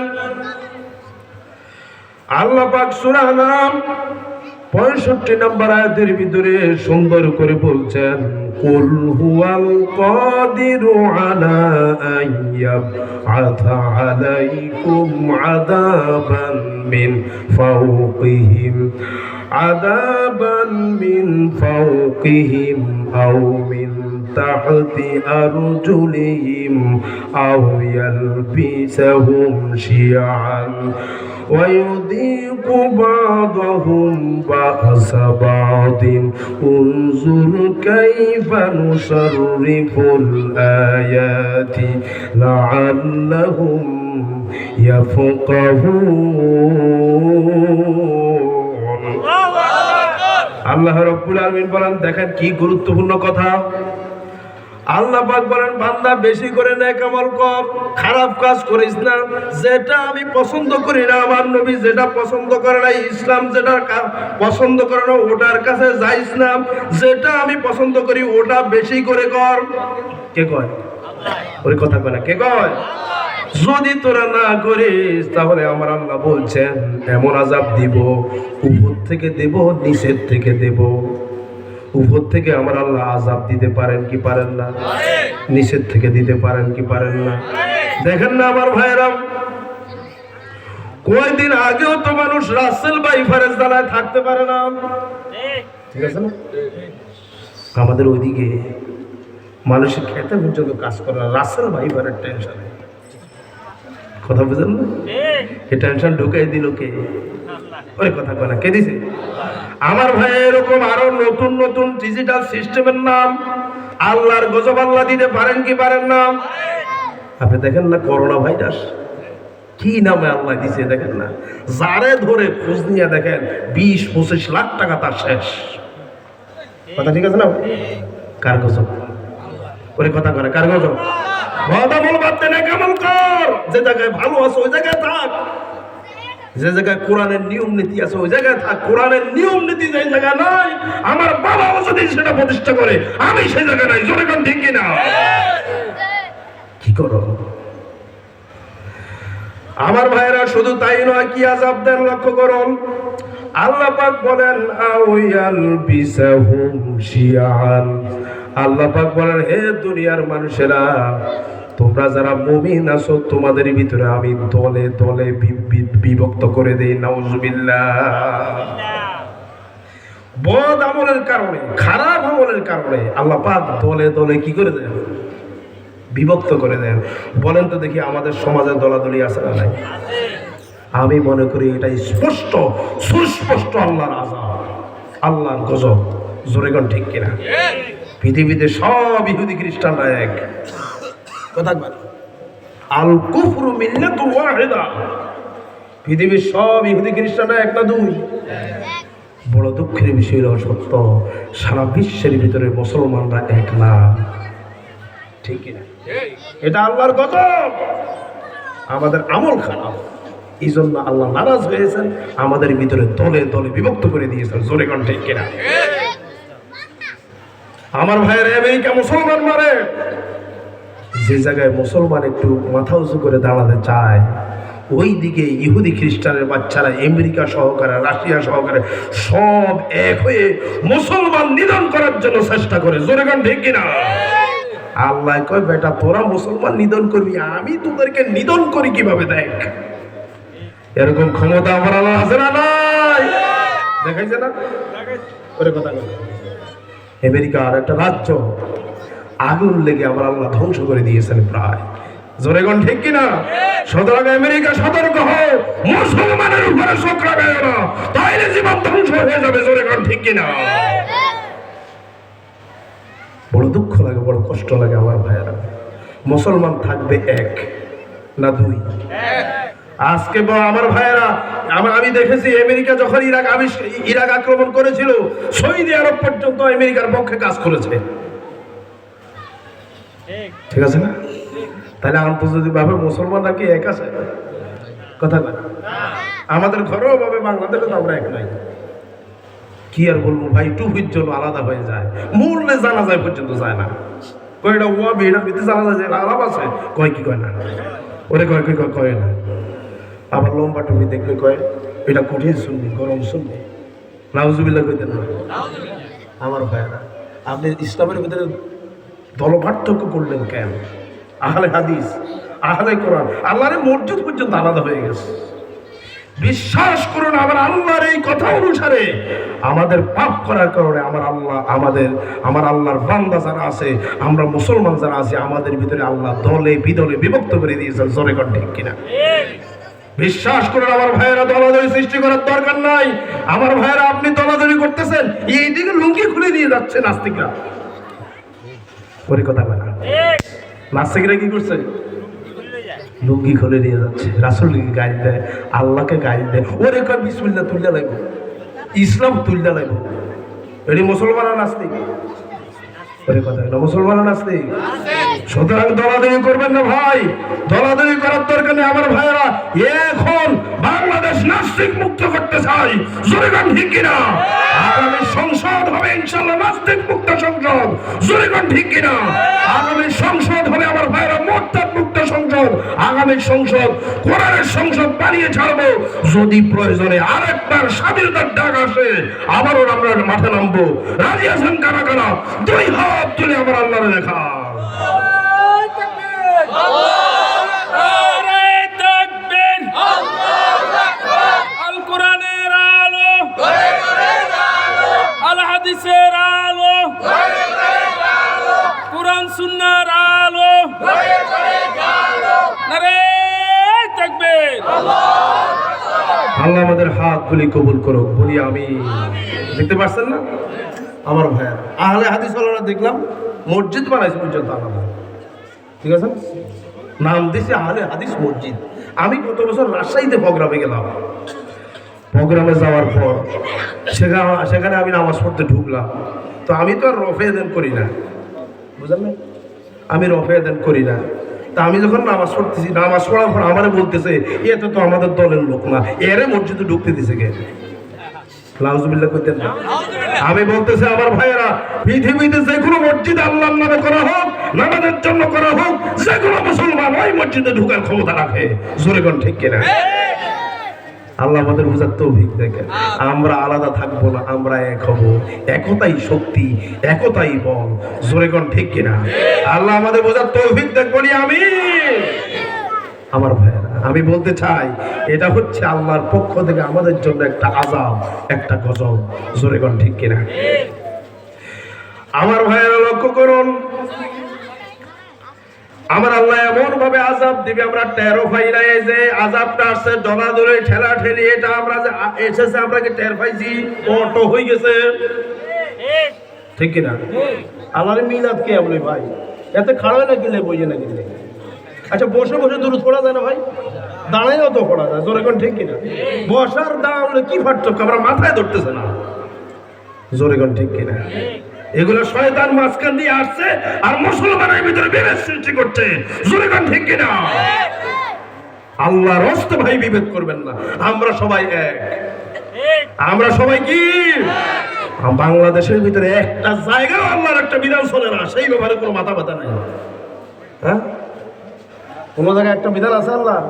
আল্লাহ পাক সূরা নাম 65 নম্বর আয়াতের ভিতরে সুন্দর করে বলছেন, কুল হুয়াল কাদিরু আলা আইয়াবআথা আলাইকুম আযাবান মিন ফাওকিহিম আযাবান মিন ফাওকিহিম আও মিন তাহতি আরজুলিহিম আও ইয়ালবিসাহুম শিয়াআন ويذيق بعضهم بأس بعض انظر كيف نصرف الآيات لعلهم يفقهون। আল্লাহ রাব্বুল আলামিন বলেন, দেখেন কি গুরুত্বপূর্ণ কথা। আল্লাহ পাক বলেন, বান্দা বেশি করে নেক আমল কর, খারাপ কাজ করিস না। যেটা আমি পছন্দ করি না, আমার নবী যেটা পছন্দ করে না, ইসলাম যেটা পছন্দ করে না, ওটার কাছে যাইস না। যেটা আমি পছন্দ করি ওটা বেশি করে কর। কে কয়? ওই কথা কয় না, কে কয়? যদি তোরা না করিস তাহলে আমার আল্লাহ বলছেন এমন আযাব দিব, উপর থেকে দেব, নিচের থেকে দেব। উপর থেকে আমার আল্লাহ আযাব দিতে পারেন কি পারেন না? নিচের থেকে দিতে পারেন কি পারেন না? দেখেন না আমার ভাইরা, কয়েকদিন আগেও তো মানুষ রাসেল বাইফারের জ্বালায় থাকতে পারে না, ঠিক আছে না? আমাদের ওইদিকে মানুষের খেতে পর্যন্ত কাজ করে না, রাসেল বাইফারের টেনশনে। কথা বুঝেন না? এই টেনশন ঢুকাই দিল কে? ওই কথা কয় না, কে দিছে? আমার ভাই, এরকম আরো নতুন নতুন ডিজিটাল সিস্টেমের নাম আল্লাহর গজব আল্লাহ দিতে পারেন কি পারেন না? আপনি দেখেন না করোনা ভাইরাস কি নামে আল্লাহ দিছে, দেখেন না? যারে ধরে খোঁজ নিয়ে দেখেন 20-25 লাখ টাকা তার শেষ। কথা ঠিক আছে না? কার গজব? ওই কথা করে কার গজব? কথা বলবার তেনে কেমন কর, যে জায়গায় ভালো আছে ওই জায়গায় থাক, যে জায়গায় কোরআনের নিয়ম নীতি আছে ওই জায়গায় থাক। কোরআনের নিয়ম নীতি যে জায়গায় নাই, আমার বাবাও যদি সেটা প্রতিষ্ঠা করে, আমি সেই জায়গায় নাই। জোরে কোন ঠিক কিনা? কি করো আমার ভাইরা? শুধু তাই নয়, কি আযাব দেন লক্ষ্য করুন। আল্লাহ পাক বলেন আউয়াল বিসাহুম শিয়ান, আল্লাহ পাক বলেন হে দুনিয়ার মানুষেরা, তোমরা যারা মুমিন আছো তোমাদের ভিতরে আমি দলে দলে বিভক্ত করে দেই। নাউজুবিল্লাহ। বদ আমলের কারণে, খারাপ আমলের কারণে আল্লাহ পাক দলে দলে কি করে দেন? বিভক্ত করে দেন। বলেন তো দেখি আমাদের সমাজে দলাদলি আছে না নাই? আমি মনে করি এটা স্পষ্ট সুস্পষ্ট আল্লাহর আযাব, আল্লাহর গজব। জোরে কোন ঠিক কিনা? পৃথিবীতে সব ইহুদি খ্রিস্টানরা এক কথা বলে, আল কুফরু মিল্লাতুন ওয়াহিদা। পৃথিবীর সব ইহুদি খ্রিস্টানরা এক না দুই? বড় দুঃখের বিষয় হলো সত্য, সারা বিশ্বের ভিতরে মুসলমানরা এক না। ঠিক কিনা? এটা আল্লাহর গজব, আমাদের আমল খারাপ, এই জন্য আল্লাহ নারাজ হয়েছেন, আমাদের ভিতরে দলে দলে বিভক্ত করে দিয়েছেন। জোরে কোন ঠিক কিনা? আমার ভাইয়ের আমেরিকা মুসলমান মারে, যে জায়গায় মুসলমান একটু মাথা উঁচু করে দাঁড়াতে চায় ওই দিকে ইহুদি খ্রিস্টানের বাচ্চারা আমেরিকা সহকারে রাশিয়া সহকারে সব এক হয়ে মুসলমান নিধন করার জন্য চেষ্টা করে। জোরে কোন ঠিক কিনা? আল্লাহ কয় বেটা তোরা মুসলমান নিধন করবি, আমি তোদেরকে নিধন করি কিভাবে দেখ। এরকম ক্ষমতা আমার আল্লাহ আছে না নাই? দেখাইছে না? ওরে কথা বল। আমেরিকার একটা রাজ্য আগুন লেগে আমার আল্লাহ ধ্বংস করে দিয়েছেন প্রায়। জোরে কোন ঠিক কিনা? সুতরাং আমেরিকা সতর্ক হও, মুসলমানের উপরে শোক লাগায় না, তাইলে জীবন ধ্বংস হয়ে যাবে। জোরে কোন ঠিক কিনা? বড় দুঃখ লাগে, বড় কষ্ট লাগে আমার ভাইয়েরা। মুসলমান থাকবে এক না দুই? আজকে আমার ভাইয়েরা, আমি দেখেছি আমেরিকা যখন ইরাক আক্রমণ করেছিল, সৌদি আরব পর্যন্ত আমেরিকার পক্ষে কাজ করেছে। ঠিক আছে না? তাহলে আন্তর্জাতিক ভাবে মুসলমানরা কি এক আছে? কথা বলে আমাদের ঘরেও ভাবে বাংলাদেশে তো আমরা এক নাই। কি আর বলবো ভাই, টুপির জন্য আলাদা হয়ে যায়, মূল্যে জানা যায় পর্যন্ত যায় না। কয়টা ওয়া বেড়ার ভিতরে জানা যায় আলাপ আছে, কয় কি কয় না, ওরে কয় কয় কয় না। আবার লম্বা টুপি দেখলে কয় এটা কঠিন শুনবি, গরম শুনবি। নাউজুবিল্লাহ কইতেন না আমার ভাইয়েরা। আপনি ইসলামের ভিতরে দল পার্থক্য করলেন কেন? আহলে হাদিস, আহলে কোরআন, আল্লাহর মসজিদ পর্যন্ত আলাদা হয়ে গেছে। বিশ্বাস করুন আমার আল্লাহর এই কথা অনুসারে আমাদের পাপ করার কারণে আমার আল্লাহর বান্দা যারা আছে, আমরা মুসলমান যারা আছে, আমাদের ভিতরে আল্লাহ দলে বিদলে বিভক্ত করে দিয়েছেন। জোরে কোন ঠিক কিনা? বিশ্বাস করুন আমার ভাইয়েরা, দলাদলি সৃষ্টি করার দরকার নাই। আমার ভাইয়েরা, আপনি দলাদলি করতেছেন, এইদিকে লুঙ্গি খুলে দিয়ে যাচ্ছে নাস্তিকরা। ওরে কথা বলে নাস্তিকরা কি করছে? লুঙ্গি খুলে নিয়ে যাচ্ছে, রাসূলকে গালি দেয়, আল্লাহকে গালি দেয়। ওরে কয় বিসমিল্লাহ তুললে লাগবো, ইসলাম তুললে লাগবো। এটি মুসলমান নাস্তিক? ওরে কথা না, মুসলমান নাস্তিক। সুতরাং দলাদলি করবেন না ভাই, দলাদলি করার দরকার নেই। আমার ভাইয়েরা, এখন বাংলাদেশ নাস্তিক মুক্ত করতে চাই। জোরে কোন ঠিক কিনা? আগামী সংসদ হবে ইনশাআল্লাহ নাস্তিক মুক্ত সংসদ। জোরে কোন ঠিক কিনা? আগামী সংসদ হবে আমার ভাইয়েরা মুরতাদ মুক্ত সংসদ। আগামী সংসদ কোরআনের সংসদ বানিয়ে ছাড়বো। যদি প্রয়োজনে আরেকবার স্বাধীনতার ডাক আসে, আবারও আমরা মাঠে নামবো। রাজি আছেন কারা কারা? দুই হাত তুলে আমার আল্লাহরে দেখা। আল কোরআনের আলো, আল হাদিসের আলো, কোরআন সুন্নাহর আলো, নারে তাকবীর। আল্লাহ আমাদের হাতগুলি কবুল করুক, বলি আমি। দেখতে পাচ্ছেন না আমার ভাইয়া, আহলে হাদিস ওয়ালারা দেখলাম মসজিদ বানাইছে পর্যন্ত আলাদা। ঠিক আছে, নাম দিয়েছে আহলে হাদিস মসজিদ। আমি গত বছর রাজশাহীতে প্রোগ্রামে গেলাম। প্রোগ্রামে যাওয়ার পর সেখানে আমি নামাজ পড়তে ঢুকলাম। তো আমি তো আর রফে আযান করি না, বুঝলেন না? আমি রফে আযান করি না। তা আমি যখন নামাজ পড়তেছি, নামাজ পড়ার পর আমারে বলতেছে এতে তো আমাদের দলের লোক না, এরে মসজিদে ঢুকতে দিছে কে? নাউজুবিল্লাহ কইতেন না? আমি বলতেছি আমার ভাইয়েরা, পৃথিবীতে যে কোনো মসজিদ আল্লাহর নামে করা হোক, নামাজের জন্য করা হোক, যে কোনো মুসলমান ওই মসজিদে ঢোকার ক্ষমতা রাখে। জোরে কোন ঠিক কিনা? আল্লাহ আমাদের বোঝার তৌফিক দেখেন। আমরা আলাদা থাকবো না, আমরা এক হব। একতাই শক্তি, একতাই বল। জোরে কোন ঠিক কিনা? আল্লাহ আমাদের বোঝার তৌফিক দেখ, বলি আমিন। আমার ভাইয়েরা, আমি বলতে চাই এটা হচ্ছে আল্লাহর পক্ষ থেকে আমাদের জন্য একটা আযাব, একটা গজব। জোরে কোন ঠিক কিনা? আমার ভাইয়েরা লক্ষ্য করুন, আমার আল্লাহ এমন ভাবে আযাব দিবে আমরা টেরও পাই না। এই যে আযাবটা আসছে দলাদলি ঠেলা ঠেলি, এটা আমরা যে এসেছে আমরা কি টের পাইছি? অটো হয়ে গেছে, ঠিক কিনা? আল্লাহর মিলাদ কে বলে ভাই? এতে খাড়া না গেলে বইয়ে না গেলে, আচ্ছা বসে বসে দুরূদ পড়া যায় না ভাই? দাঁড়াইও তো পড়া যায়। জোরে কোন ঠিক কিনা? বসার দাঁড়ালে কি পার্থক্য? আমরা মাথায় ধরতেছে না। জোরে কোন ঠিক কিনা? এগুলো শয়তান মাঝখান দিয়ে আসছে আর মুসলমানের ভিতরে বিভেদ সৃষ্টি করছে। জোরে কোন ঠিক কিনা? আল্লাহর রাস্তে ভাই বিভেদ করবেন না। আমরা সবাই এক, আমরা সবাই কি বাংলাদেশের ভিতরে একটা জায়গায় আল্লাহর একটা বিধান চলে না, সেই ব্যাপারে কোনো মাথা ব্যথা নাই। হ্যাঁ, কোন জায়গায় একটা বিধান আছে আল্লাহ?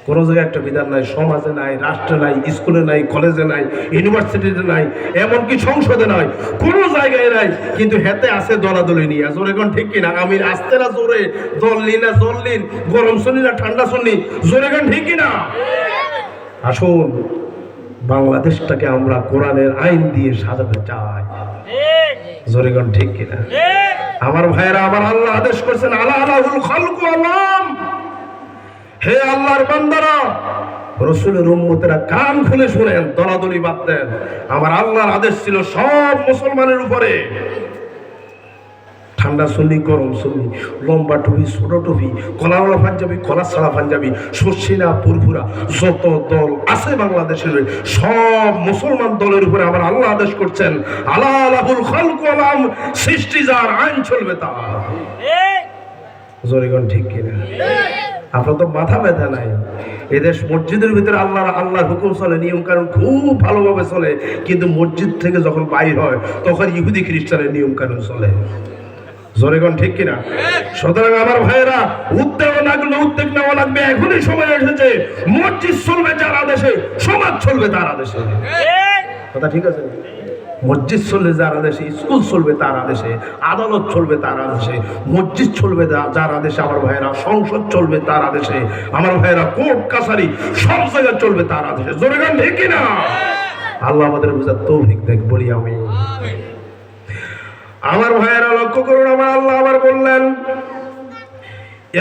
কোন জায়গায় একটা বিধান নাই। সমাজে নাই, রাষ্ট্রে নাই, স্কুলে নাই, কলেজে নাই, ইউনিভার্সিটিতে নাই, এমনকি সংসদে নাই, কোন জায়গায় নাই। কিন্তু হেতে আছে দলাদলি নিয়ে। জোরে কোন ঠিক কিনা? আমি আসতে না জোরে, জললি না জললিন, গরম শুনি না ঠান্ডা শুনি। জোরে কোন ঠিক কিনা? আসুন, বাংলাদেশটাকে আমরা কোরআনের আইন দিয়ে সাজাতে চাই। জোরে কোন ঠিক কিনা? আমার ভাইয়েরা, আমার আল্লাহ আদেশ করছেন, আলা আলাহুল খালকু আলাম। হে আল্লাহর বান্দারা, রাসূলের উম্মতেরা কান খুলে শুনেন, দলাদলি বাদ দেন। আমার আল্লাহর আদেশ ছিল সব মুসলমানের উপরে, ঠান্ডা সুন্নি, গরম সুন্নি, লম্বা টুপি, ছোট টুপি, কলাওয়ালা পাঞ্জাবি, কলা ছাড়া পাঞ্জাবি, শর্ষিনা, পুরপুরা, যত দল আছে বাংলাদেশের সব মুসলমান দলের উপরে আমার আল্লাহ আদেশ করছেন, আলা লাহুল খালকু আলাম, সৃষ্টি যার, আইন চলবে তার। জোরে কোন ঠিক কিনা? আপনার তো মাথা ব্যথা নাই। এদেশ মসজিদের ভিতরে আল্লাহর হুকুম চলে, নিয়ম কানুন খুব ভালোভাবে চলে, কিন্তু মসজিদ থেকে যখন বাইর হয় তখন ইহুদি খ্রিস্টানের নিয়ম কানুন চলে। জোরে কোন ঠিক কিনা? সুতরাং আমার ভাইয়েরা, উদ্বেগ নেওয়া লাগবে। এখনই সময় এসেছে, মসজিদ চলবে যার আদেশে, সমাজ চলবে তার আদেশে। কথা ঠিক আছে? মসজিদ চলবে যার আদেশে, স্কুল চলবে তার আদেশে, আদালত চলবে তার আদেশে, মসজিদ চলবে যার আদেশে আমার ভাইয়েরা, সংসদ চলবে তার আদেশে আমার ভাইয়েরা, কোর্ট কাছারি সব জায়গায় চলবে তার আদেশে। জোরে গান ঠিক কিনা? আল্লাহ আমাদের বুঝার তৌফিক দেখ, বলি আমি। আমার ভাইয়েরা লক্ষ্য করুন, আমার আল্লাহ আবার বললেন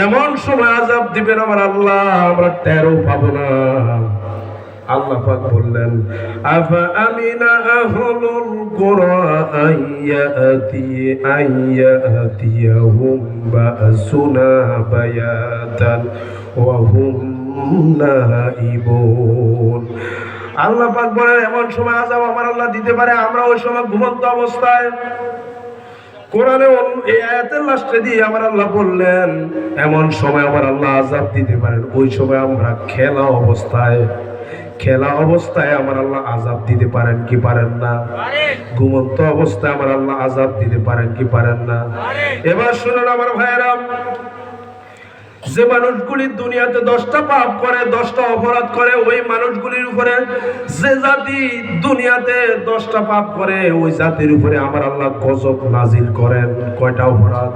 এমন সময় আযাব দিবেন আমার আল্লাহ, আমরা টেরও পাবো না। আল্লাহ পাক বললেন, আফা আমিনা আহলুল কুরা আইয়াতিয়াহুম বাসুনা বায়াতান ওয়া হুম নাইবুন। আল্লাহ পাক বলেন এমন সময় আযাব আমার আল্লাহ দিতে পারে, আমরা ওই সময় ঘুমন্ত অবস্থায়। কোরআনে এই আয়াতের লাস্টে দিয়ে আমার আল্লাহ বললেন এমন সময় আমার আল্লাহ আযাব দিতে পারেন, ওই সময় আমরা খেলা অবস্থায় আমার আল্লাহ আযাব দিতে পারেন কি পারেন না? ঘুমন্ত অবস্থায় আমার আল্লাহ আযাব দিতে পারেন কি পারেন না? এবার শুনুন আমার ভাইয়েরা, যে মানুষগুলি দুনিয়াতে 10টা পাপ করে, 10টা অপরাধ করে, ওই মানুষগুলির উপরে, যে জাতি দুনিয়াতে 10টা পাপ করে, ওই জাতির উপরে আমার আল্লাহ গজব নাজিল করেন। কয়টা অপরাধ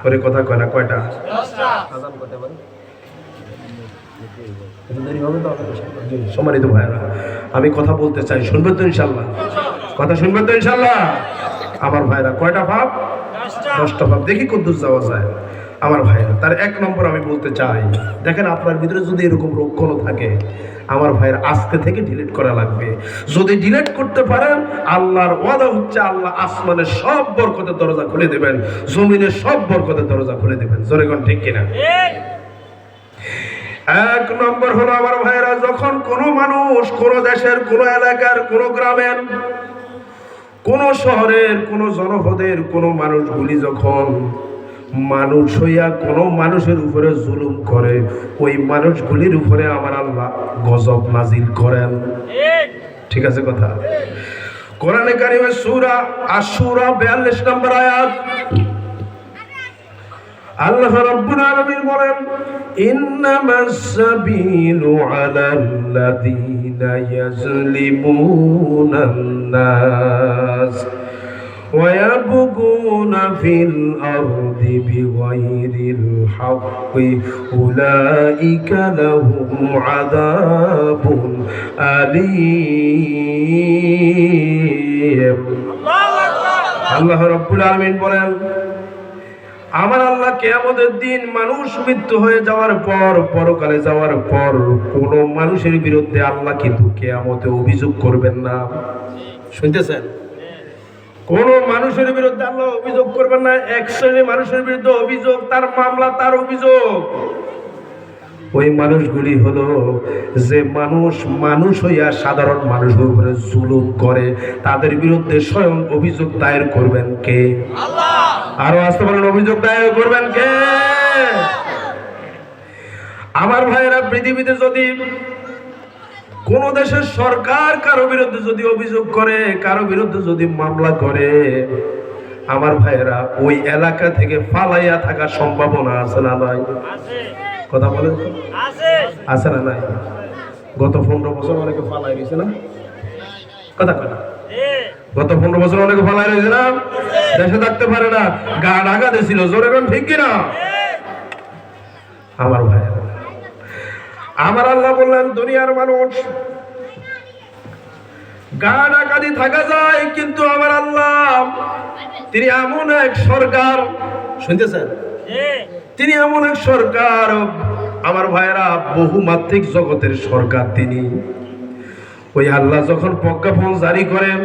করে? কথা কয় না, কয়টা? 10টা। আযান করতে পারে সম্মানিত ভাইরা, আমি কথা বলতে চাই, শুনবেন তো ইনশাআল্লাহ? কথা শুনবেন তো ইনশাআল্লাহ? আমার ভাইরা, কয়টা পাপ? 10টা পাপ। দেখি কতদূর যাওয়া যায় আমার ভাইরা। তার 1 নম্বর আমি বলতে চাই, দেখেন আপনার ভিতরে যদি এরকম লক্ষণ থাকে আমার ভাইরা, আজকে থেকে ডিলিট করা লাগবে। যদি ডিলিট করতে পারেন, আল্লাহর ওয়াদা হচ্ছে আল্লাহ আসমানের সব বরকতের দরজা খুলে দেবেন, জমিনের সব বরকতের দরজা খুলে দেবেন। জোরে কোন ঠিক কিনা? 1 নম্বর হলো আমার ভাইরা, যখন কোনো মানুষ কোনো দেশের, কোনো এলাকার, কোনো গ্রামের, কোনো শহরের, কোনো জনপদের কোনো মানুষগুলি যখন মানুষ হইয়া কোনো মানুষের উপরে জুলুম করে, ওই মানুষগুলির উপরে আমার আল্লাহ গজব নাজিল করেন। ঠিক আছে কথা? কোরআনে কারিমে সূরা আশ-শূরা 42 নম্বর আয়াত, আল্লাহ রাব্বুল আলামিন বলেন ইন্নামাস সাবিলু আলাল্লাযীনা ইয়াজলিমুনান নাস ওয়া ইয়াবগুনা ফিল আরদি বিগাইরিল হাক্কি উলাইকা লাহুম আযাবুন আলীম। আল্লাহ রাব্বুল আলামিন বলেন আমার আল্লাহ কিয়ামতের দিন মানুষ মৃত্যু হয়ে যাওয়ার পর পরকালে যাওয়ার পর কোন মানুষের বিরুদ্ধে আল্লাহ কিন্তু কিয়ামতে অভিযোগ করবেন না। শুনতেছেন? কোন মানুষের বিরুদ্ধে আল্লাহ অভিযোগ করবেন না। এক শ্রেণীর মানুষের বিরুদ্ধে অভিযোগ, তার মামলা, তার অভিযোগ। ওই মানুষগুলি হলো যে মানুষ হইয়া সাধারণ মানুষের উপরে জুলুম করে, তাদের বিরুদ্ধে স্বয়ং অভিযোগ দায়ের করবেন কে? আল্লাহ। আরো আসতে পারেন, অভিযোগ দায়ের করবেন কে? আমার ভাইয়েরা, পৃথিবীতে যদি কোন দেশের সরকার কারো বিরুদ্ধে যদি অভিযোগ করে, কারো বিরুদ্ধে যদি মামলা করে, আমার ভাইয়েরা ওই এলাকা থেকে পালাইয়া থাকার সম্ভাবনা আছে না নাই? কথা বলেন, আছে না নাই? গত 15 বছর অনেকে পালাই গেছে না? কথা কথা গত 15 বছর অনেকে পালাই রয়েছে না? দেশে থাকতে পারে না, গা ঢাকা দিয়েছিল। জোরে কোন ঠিক কিনা? আমার ভাইয়েরা, আমার আল্লাহ বললেন দুনিয়ার মানুষ গা ঢাকা দিয়ে থাকা যায়, কিন্তু আমার আল্লাহ তিনি এমন এক সরকার, শুনতেছেন? তিনি এমন এক সরকার, আমার ভাইয়েরা, বহুমাত্রিক জগতের সরকার তিনি। ওই আল্লাহ যখন প্রজ্ঞাপন জারি করেন,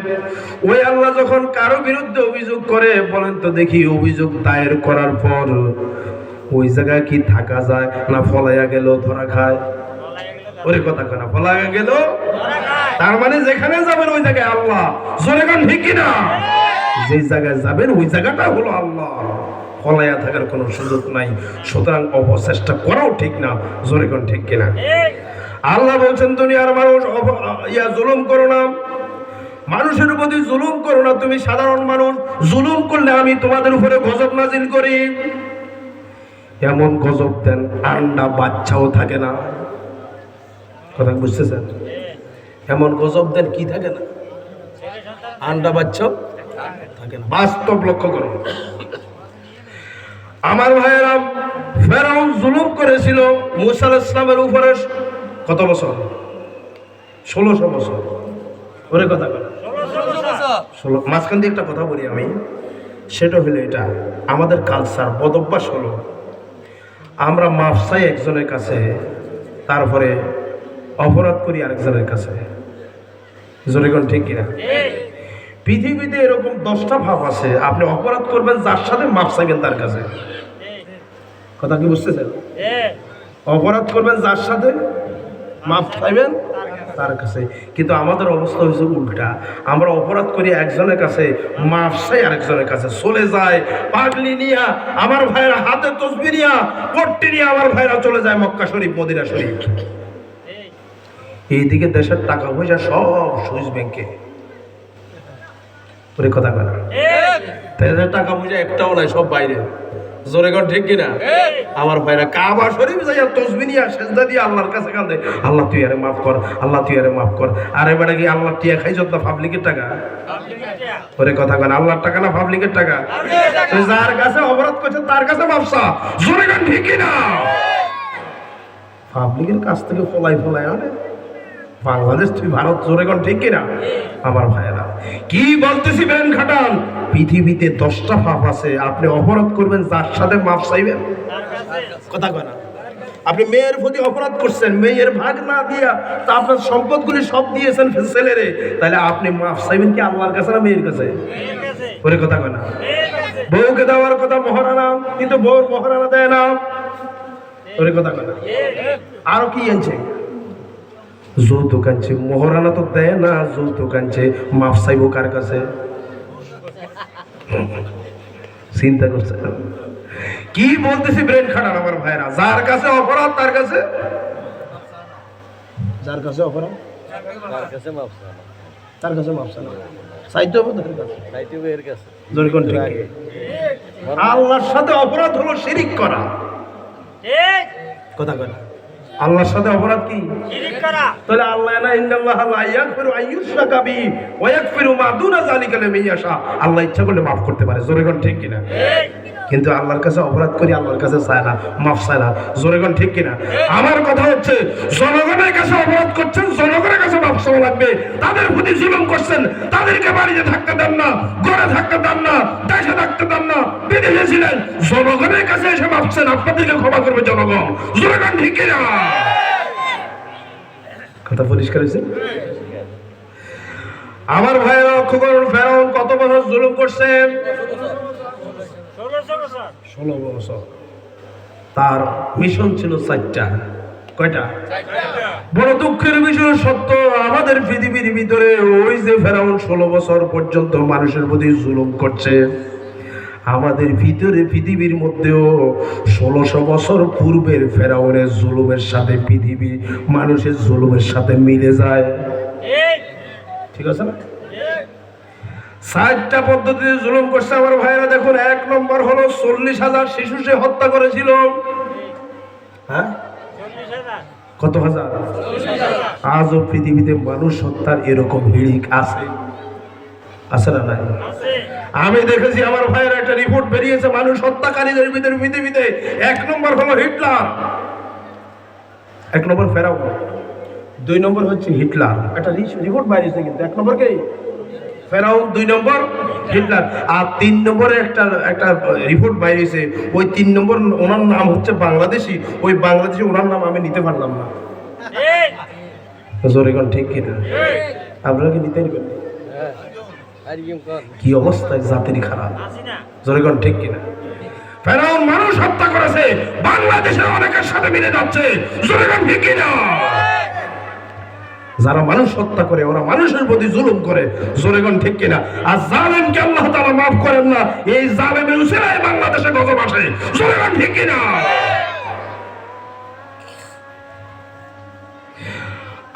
ওই আল্লাহ যখন কারো বিরুদ্ধে অভিযোগ করে, বলেন তো দেখি, অভিযোগ দায়ের করার পর ওই জায়গায় কি থাকা যায় না ফলাইয়া গেল ধরা খায়? ওরে কথা কেনা, ফলাইয়া গেল। তার মানে যেখানে যাবেন ওই জায়গায় আল্লাহ। জোরে কোন ঠিক কিনা? যে জায়গায় যাবেন ওই জায়গাটা হলো আল্লাহ, ফলাইয়া থাকার কোনো সুযোগ নাই। সুতরাং অবচেষ্টা করাও ঠিক না। জোরে কোন ঠিক কিনা? আল্লাহ বলছেন দুনিয়ার মানুষ জুলুম করো না, মানুষের প্রতি জুলুম করো না। তুমি সাধারণ মানুষ, জুলুম করলে আমি তোমাদের উপরে গজব নাজিল করি। এমন গজব দেন আন্ডা বাচ্চাও থাকে না। কথা বুঝতেছেন? এমন গজব দেন কি থাকে না? আন্ডা বাচ্চাও থাকে না। বাস্তব লক্ষ্য করুন আমার ভাইয়েরা। ফেরাউন জুলুম করেছিল মুসা আলাইহিস সালামের উপরে কত বছর? 1600 বছর। ওরে কথা বলে 16। মাঝখান দিয়ে একটা কথা বলি আমি, সেটা হলো এটা আমাদের কালচার, বদভ্যাস হলো আমরা মাফ চাই একজনের কাছে, তারপরে অপরাধ করি আরেকজনের কাছে। জোরে কোন ঠিক কিনা? পৃথিবীতে এরকম 10টা ভাব আছে। আপনি অপরাধ করবেন যার সাথে, মাফ চাইবেন তার কাছে। কথা কি বুঝতেছেন? অপরাধ করবেন যার সাথে, মাফ চাইবেন তার কাছে। কিন্তু আমাদের অবস্থা হয়েছে উল্টা। আমরা অপরাধ করি একজনের কাছে, মাফ চাই আরেকজনের কাছে। চলে যায় পাগলি নিয়া, আমার ভাইরা হাতে তসবিহ নিয়া, পট্টি নিয়ে আমার ভাইরা চলে যায় মক্কা শরীফ, মদিনা শরীফ। এইদিকে দেশের টাকা পয়সা সব সুইস ব্যাংকে। ওরে কথা বলা, দেশের টাকা পয়সা একটাও নাই, সব বাইরে। জোরে কোন ঠিক কিনা? আমার ভাইরা কাবা শরীফ যাইয়া তসবিহ নিয়া সেজদা দিয়ে আল্লাহর কাছে কাঁদে, আল্লাহ তুই আরে মাফ কর, আল্লাহ তুই আরে মাফ কর। আরে বেটা কি আল্লাহ টিয়া খাইছত না পাবলিকের টাকা? ওরে কথা কন, আল্লাহর টাকা না পাবলিকের টাকা? যার কাছে অপরাধ করছে তার কাছে মাফ চা। জোরে কোন ঠিক কিনা? পাবলিকের কাছ থেকে ফলাই আনে বাংলাদেশ, তুই ভারত। জোরে কোন ঠিক কিনা? আমার ভাইয়েরা, কি বলতেছি বেন খাটান, পৃথিবীতে 10টা পাপ আছে। আপনি অপরাধ করবেন যার সাথে, মাফ চাইবেন কথা কয় না। আপনি মেয়ের প্রতি অপরাধ করছেন, মেয়ের ভাগ না দিয়া তা আপনার সম্পদগুলি সব দিয়েছেন ছেলেরে, তাহলে আপনি মাফ চাইবেন কি আল্লাহর কাছে না মেয়ের কাছে? ওরে কথা কয় না। বউকে দেওয়ার কথা মহারানা, কিন্তু বউর মহারানা দেয় না। ওরে কথা কয় না। আরো কি আনছে? যৌতুক আনছে। মহারানা তো দেয় না, যৌতুক আনছে। মাফ চাইব কার কাছে? চিন্তা করছে কি বলতেছি ব্রেন খাটান আমার ভাইরা। যার কাছে অপরাধ তার কাছে, যার কাছে অপরাধ তার কাছে মাফ চাইতে হবে, তার কাছে চাইতে হবে, এর কাছে। জোরে কোন ঠিক? আল্লাহর সাথে অপরাধ হলো শিরিক করা। কথা কয় না, আল্লাহর সাথে অপরাধ কি? শিরিক করা। তাহলে আল্লাহ না ইন্নাল্লাহা লা ইয়াগফিরু আন ইউশরাকা বিহি ওয়া ইয়াগফিরু মা দুনা যালিকা লিমান ইয়াশা। আল্লাহ ইচ্ছা করলে maaf করতে পারে, জোরে কোন ঠিক কিনা? কিন্তু আল্লাহর কাছে অপরাধ করি, আল্লাহর কাছে চায় না, maaf চায় না, জোরে কোন ঠিক কিনা? আমার কথা হচ্ছে জনগণের কাছে অপরাধ করছেন, জনগণের কাছে maaf চাওয়া লাগবে। তাদের প্রতি জুলুম করছেন, তাদেরকে বাড়িতে থাকতে দেন না, ঘরে থাকতে দেন না, দেশে থাকতে দেন না, বিদেশে ছিলেন, জনগণের কাছে এসে maaf চান, আপনাদেরকে ক্ষমা করবে জনগণ, জোরে কোন ঠিক কিনা? কথা পরিষ্কার হয়েছে? আমার ভাইয়েরা লক্ষ্য করুন, ফেরাউন কত বছর জুলুম করছে? 16 বছর। তার মিশন ছিল 4টা। কয়টা? বড় দুঃখের বিষয় সত্য, আমাদের পৃথিবীর ভিতরে ওই যে ফেরাউন 16 বছর পর্যন্ত মানুষের প্রতি জুলুম করছে, আমাদের ভিতরে পৃথিবীর মধ্যেও 1600 বছর পূর্বের ফেরাউনের জুলুমের সাথে পৃথিবীর মানুষের জুলুমের সাথে মিলে যায়। ঠিক আছে না? 4টা পদ্ধতিতে জুলুম করছে আমার ভাইরা। দেখুন, 1 নম্বর হলো 40,000 শিশু সে হত্যা করেছিল। হ্যাঁ, কত হাজার? আজও পৃথিবীতে মানুষ হত্যার এরকম হিড়িক আছে, আছে না নাই? আমি দেখেছি আমার ভাইয়ের একটা রিপোর্ট বেরিয়েছে মানুষ হত্যাকারীদের ভিতরে পৃথিবীতে 1 নম্বর হলো হিটলার, 1 নম্বর ফেরাউন, 2 নম্বর হচ্ছে হিটলার। একটা রিপোর্ট বেরিয়েছে, কিন্তু 1 নম্বর কে? ফেরাউন, 2 নম্বর হিটলার। আর 3 নম্বরে একটা রিপোর্ট বেরিয়েছে, ওই 3 নম্বর ওনার নাম হচ্ছে বাংলাদেশি। ওই বাংলাদেশি ওনার নাম আমি নিতে পারলাম না। জোরে কোন ঠিক কিনা? আপনারা কি নিতে পারবেন? কি অবস্থায় জাতির খারাপ, জোরে কোন ঠিক কিনা? ফেরাউন মানুষ হত্যা করেছে, বাংলাদেশের অনেকের সাথে মিলে যাচ্ছে, জোরে কোন ঠিক কিনা? যারা মানুষ হত্যা করে ওরা মানুষের প্রতি জুলুম করে, জোরে কোন ঠিক কিনা? আর জালেমকে আল্লাহ তাআলা maaf করেন না, এই জালেমের উসিলায় বাংলাদেশে গজব আসে, জোরে কোন ঠিক কিনা?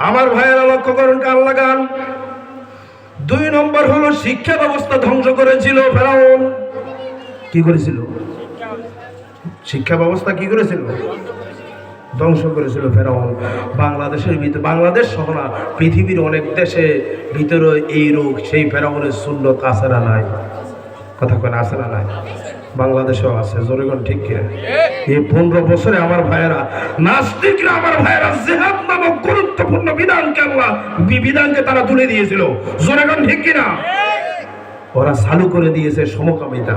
আমার ভাইয়েরা লক্ষ্য করুন, কান লাগান। 2 নম্বর হলো শিক্ষা ব্যবস্থা ধ্বংস করেছিল ফেরাউন। কি করেছিল? শিক্ষা ব্যবস্থা কি করেছিল? ধ্বংস করেছিল ফেরাউন। বাংলাদেশের ভিতরে, বাংলাদেশ সহ না পৃথিবীর অনেক দেশে ভিতরে এই রোগ, সেই ফেরাউনের সুন্নত আছে না নাই? কথা কেন আছে না নাই? বাংলাদেশেও আছে, জোরেগণ ঠিক কিনা? এই 15 বছরে আমার ভাইয়েরা, নাস্তিকরা আমার ভাইয়েরা জিহাদ নামক গুরুত্বপূর্ণ বিধানকে তারা তুলে দিয়েছিল, জোরেগণ ঠিক কিনা? ওরা চালু করে দিয়েছে সমকামিতা,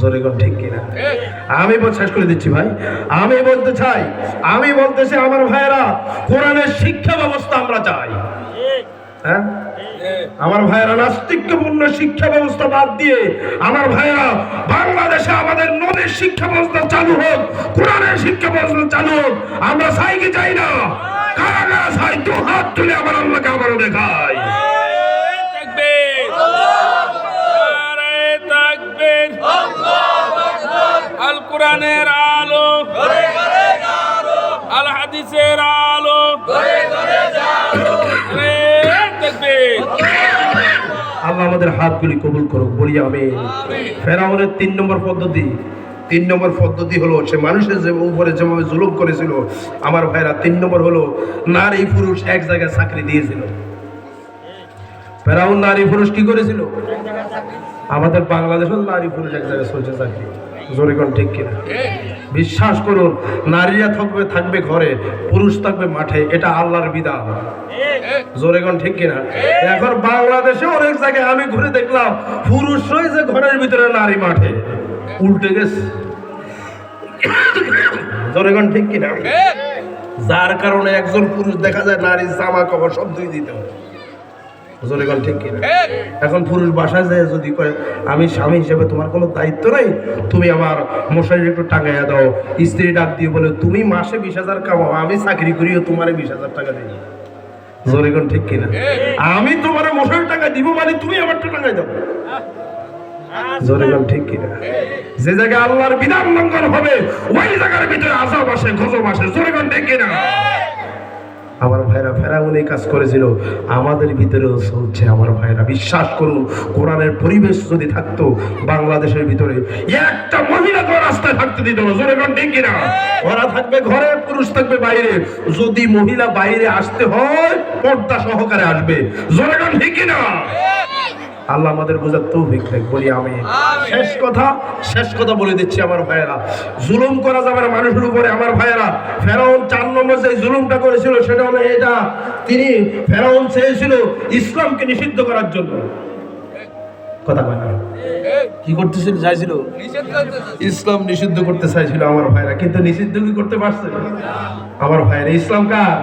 জোরেগণ ঠিক কিনা? আমি শেষ করে দিচ্ছি ভাই, আমি বলতে চাই আমার ভাইয়েরা, কোরআনের শিক্ষা ব্যবস্থা আমরা চাই। হ্যাঁ, আমার ভাইয়েরা, নাস্তিকপূর্ণ শিক্ষা ব্যবস্থা বাদ দিয়ে আমার ভাইয়েরা বাংলাদেশে আমাদের নবীর শিক্ষা ব্যবস্থা চালু হোক, কোরআনের শিক্ষা ব্যবস্থা চালু হোক। আমরা চাই কি চাই না? কারা কারা চাই? 2 হাত তুলে আমার আল্লাহকে আবারও দেখাই। আল কোরআনের আলো, আল হাদিসের আলো, আল্লাহ আমাদের হাতগুলি কবুল করুক, বলি আমিন। ফেরাউনের 3 নম্বর পদ্ধতি হলো, সে মানুষের যে উপরে যেভাবে জুলুম করেছিল আমার ভাইরা, 3 নম্বর হলো নারী পুরুষ এক জায়গায় চাকরি দিয়েছিল। ফেরাউন নারী পুরুষ কি করেছিল? আমাদের বাংলাদেশেও নারী পুরুষ এক জায়গায় চলছে চাকরি, জোরে কোন ঠিক কিনা? বিশ্বাস করুন, নারীরা থাকবে ঘরে, পুরুষ থাকবে মাঠে, এটা আল্লাহর বিধান, জোরে কোন ঠিক কিনা? এখন বাংলাদেশে অনেক জায়গায় আমি ঘুরে দেখলাম পুরুষ রয়েছে ঘরের ভিতরে, নারী মাঠে, উল্টে গেছে, জোরে কোন ঠিক কিনা? যার কারণে একজন পুরুষ দেখা যায় নারীর জামা কাপড় সব ধুয়ে দিতে হবে, জোরে কোন ঠিক কিনা? এখন পুরুষ বাসায় যায় যদি কয় আমি স্বামী হিসেবে তোমার কোনো দায়িত্ব নাই, তুমি আমার মশারি একটু টাঙাইয়া দাও, স্ত্রী ডাক দিয়ে বলে তুমি মাসে 20,000 কামাও, আমি চাকরি করিও তোমারে 20,000 টাকা দিই, জোরে কোন ঠিক কিনা? আমি তোমার মশারি টাকা দিব মানে তুমি আমারটা টাঙাই দাও, জোরে কোন ঠিক কিনা? যে জায়গায় আল্লাহর বিধান লঙ্ঘন হবে ওই জায়গার ভিতরে আযাব আসে, গজব আসে, জোরে কোন ঠিক কিনা? আমার ভাইরা ফেরাউন এই কাজ করেছিল, আমাদের ভিতরেও চলছে। আমার ভাইরা বিশ্বাস করুন, কোরআনের পরিবেশ যদি থাকতো বাংলাদেশের ভিতরে, একটা মহিলা তো রাস্তায় থাকতে দিত না। জোরে কোন ঠিক কিনা? ওরা থাকবে ঘরে, পুরুষ থাকবে বাইরে। যদি মহিলা বাইরে আসতে হয় পর্দা সহকারে আসবে। জোরে কোন ঠিক কিনা? আল্লাহ আমাদের বোঝার তৌফিক দেখ, বলি আমি। শেষ কথা বলে দিচ্ছি আমার ভাইয়েরা, জুলুম করা যাবে না মানুষের উপরে। আমার ভাইয়েরা, ফেরাউন 4 নম্বর যে জুলুমটা করেছিল সেটা হলো এটা, ফেরাউন চেয়েছিল ইসলামকে নিষিদ্ধ করার জন্য। কথা বলে না, কি করতেছিল? চাইছিল ইসলাম নিষিদ্ধ করতে চাইছিল আমার ভাইরা, কিন্তু নিষিদ্ধ কি করতে পারছে? আমার ভাইরা, ইসলাম কার?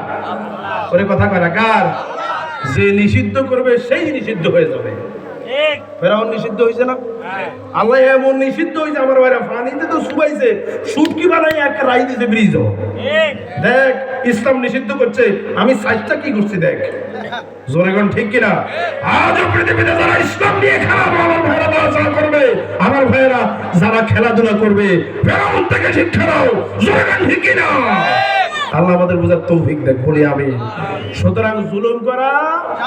ওরে কথা কয় না, কার? যে নিষিদ্ধ করবে সেই নিষিদ্ধ হয়ে যাবে। ফেরাউন নিষিদ্ধ হয়েছে না? আল্লাহ এমন নিষিদ্ধ হয়েছে আমার ভাইরা, পানিতে তো শুকাইছে, শুটকি বানাই একটা রাই দিয়েছে ব্রিজ। দেখ ইসলাম নিষিদ্ধ করছে, আমি সাইজটা কি করছি দেখ। জোরে কোন ঠিক কিনা? আজ পৃথিবীতে যারা ইসলাম নিয়ে খেলাধুলা আমার ভাইরা চলাচল করবে, আমার ভাইরা যারা খেলাধুলা করবে, ফেরাউন থেকে শিক্ষা নাও। জোরে কোন ঠিক কিনা? আল্লাহ আমাদের বোঝার তৌফিক দেখ, বলি আমি। সুতরাং জুলুম করা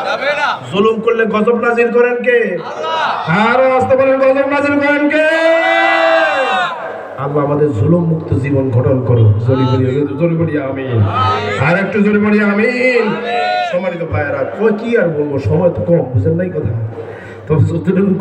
যাবে না। জুলুম করলে গজব নাজিল করেন কে? আল্লাহ। আরো আসতে বলেন, গজব নাজিল করেন কে? আল্লাহ আমাদের জুলুম মুক্ত জীবন গঠন করো। জোরে বলি আমিন। আর একটু জোরে বলি আমিন। সম্মানিত ভাইয়েরা, কি আর বলবো, সময় তো কম, বুঝেন নাই কথা। তবে যতটুকু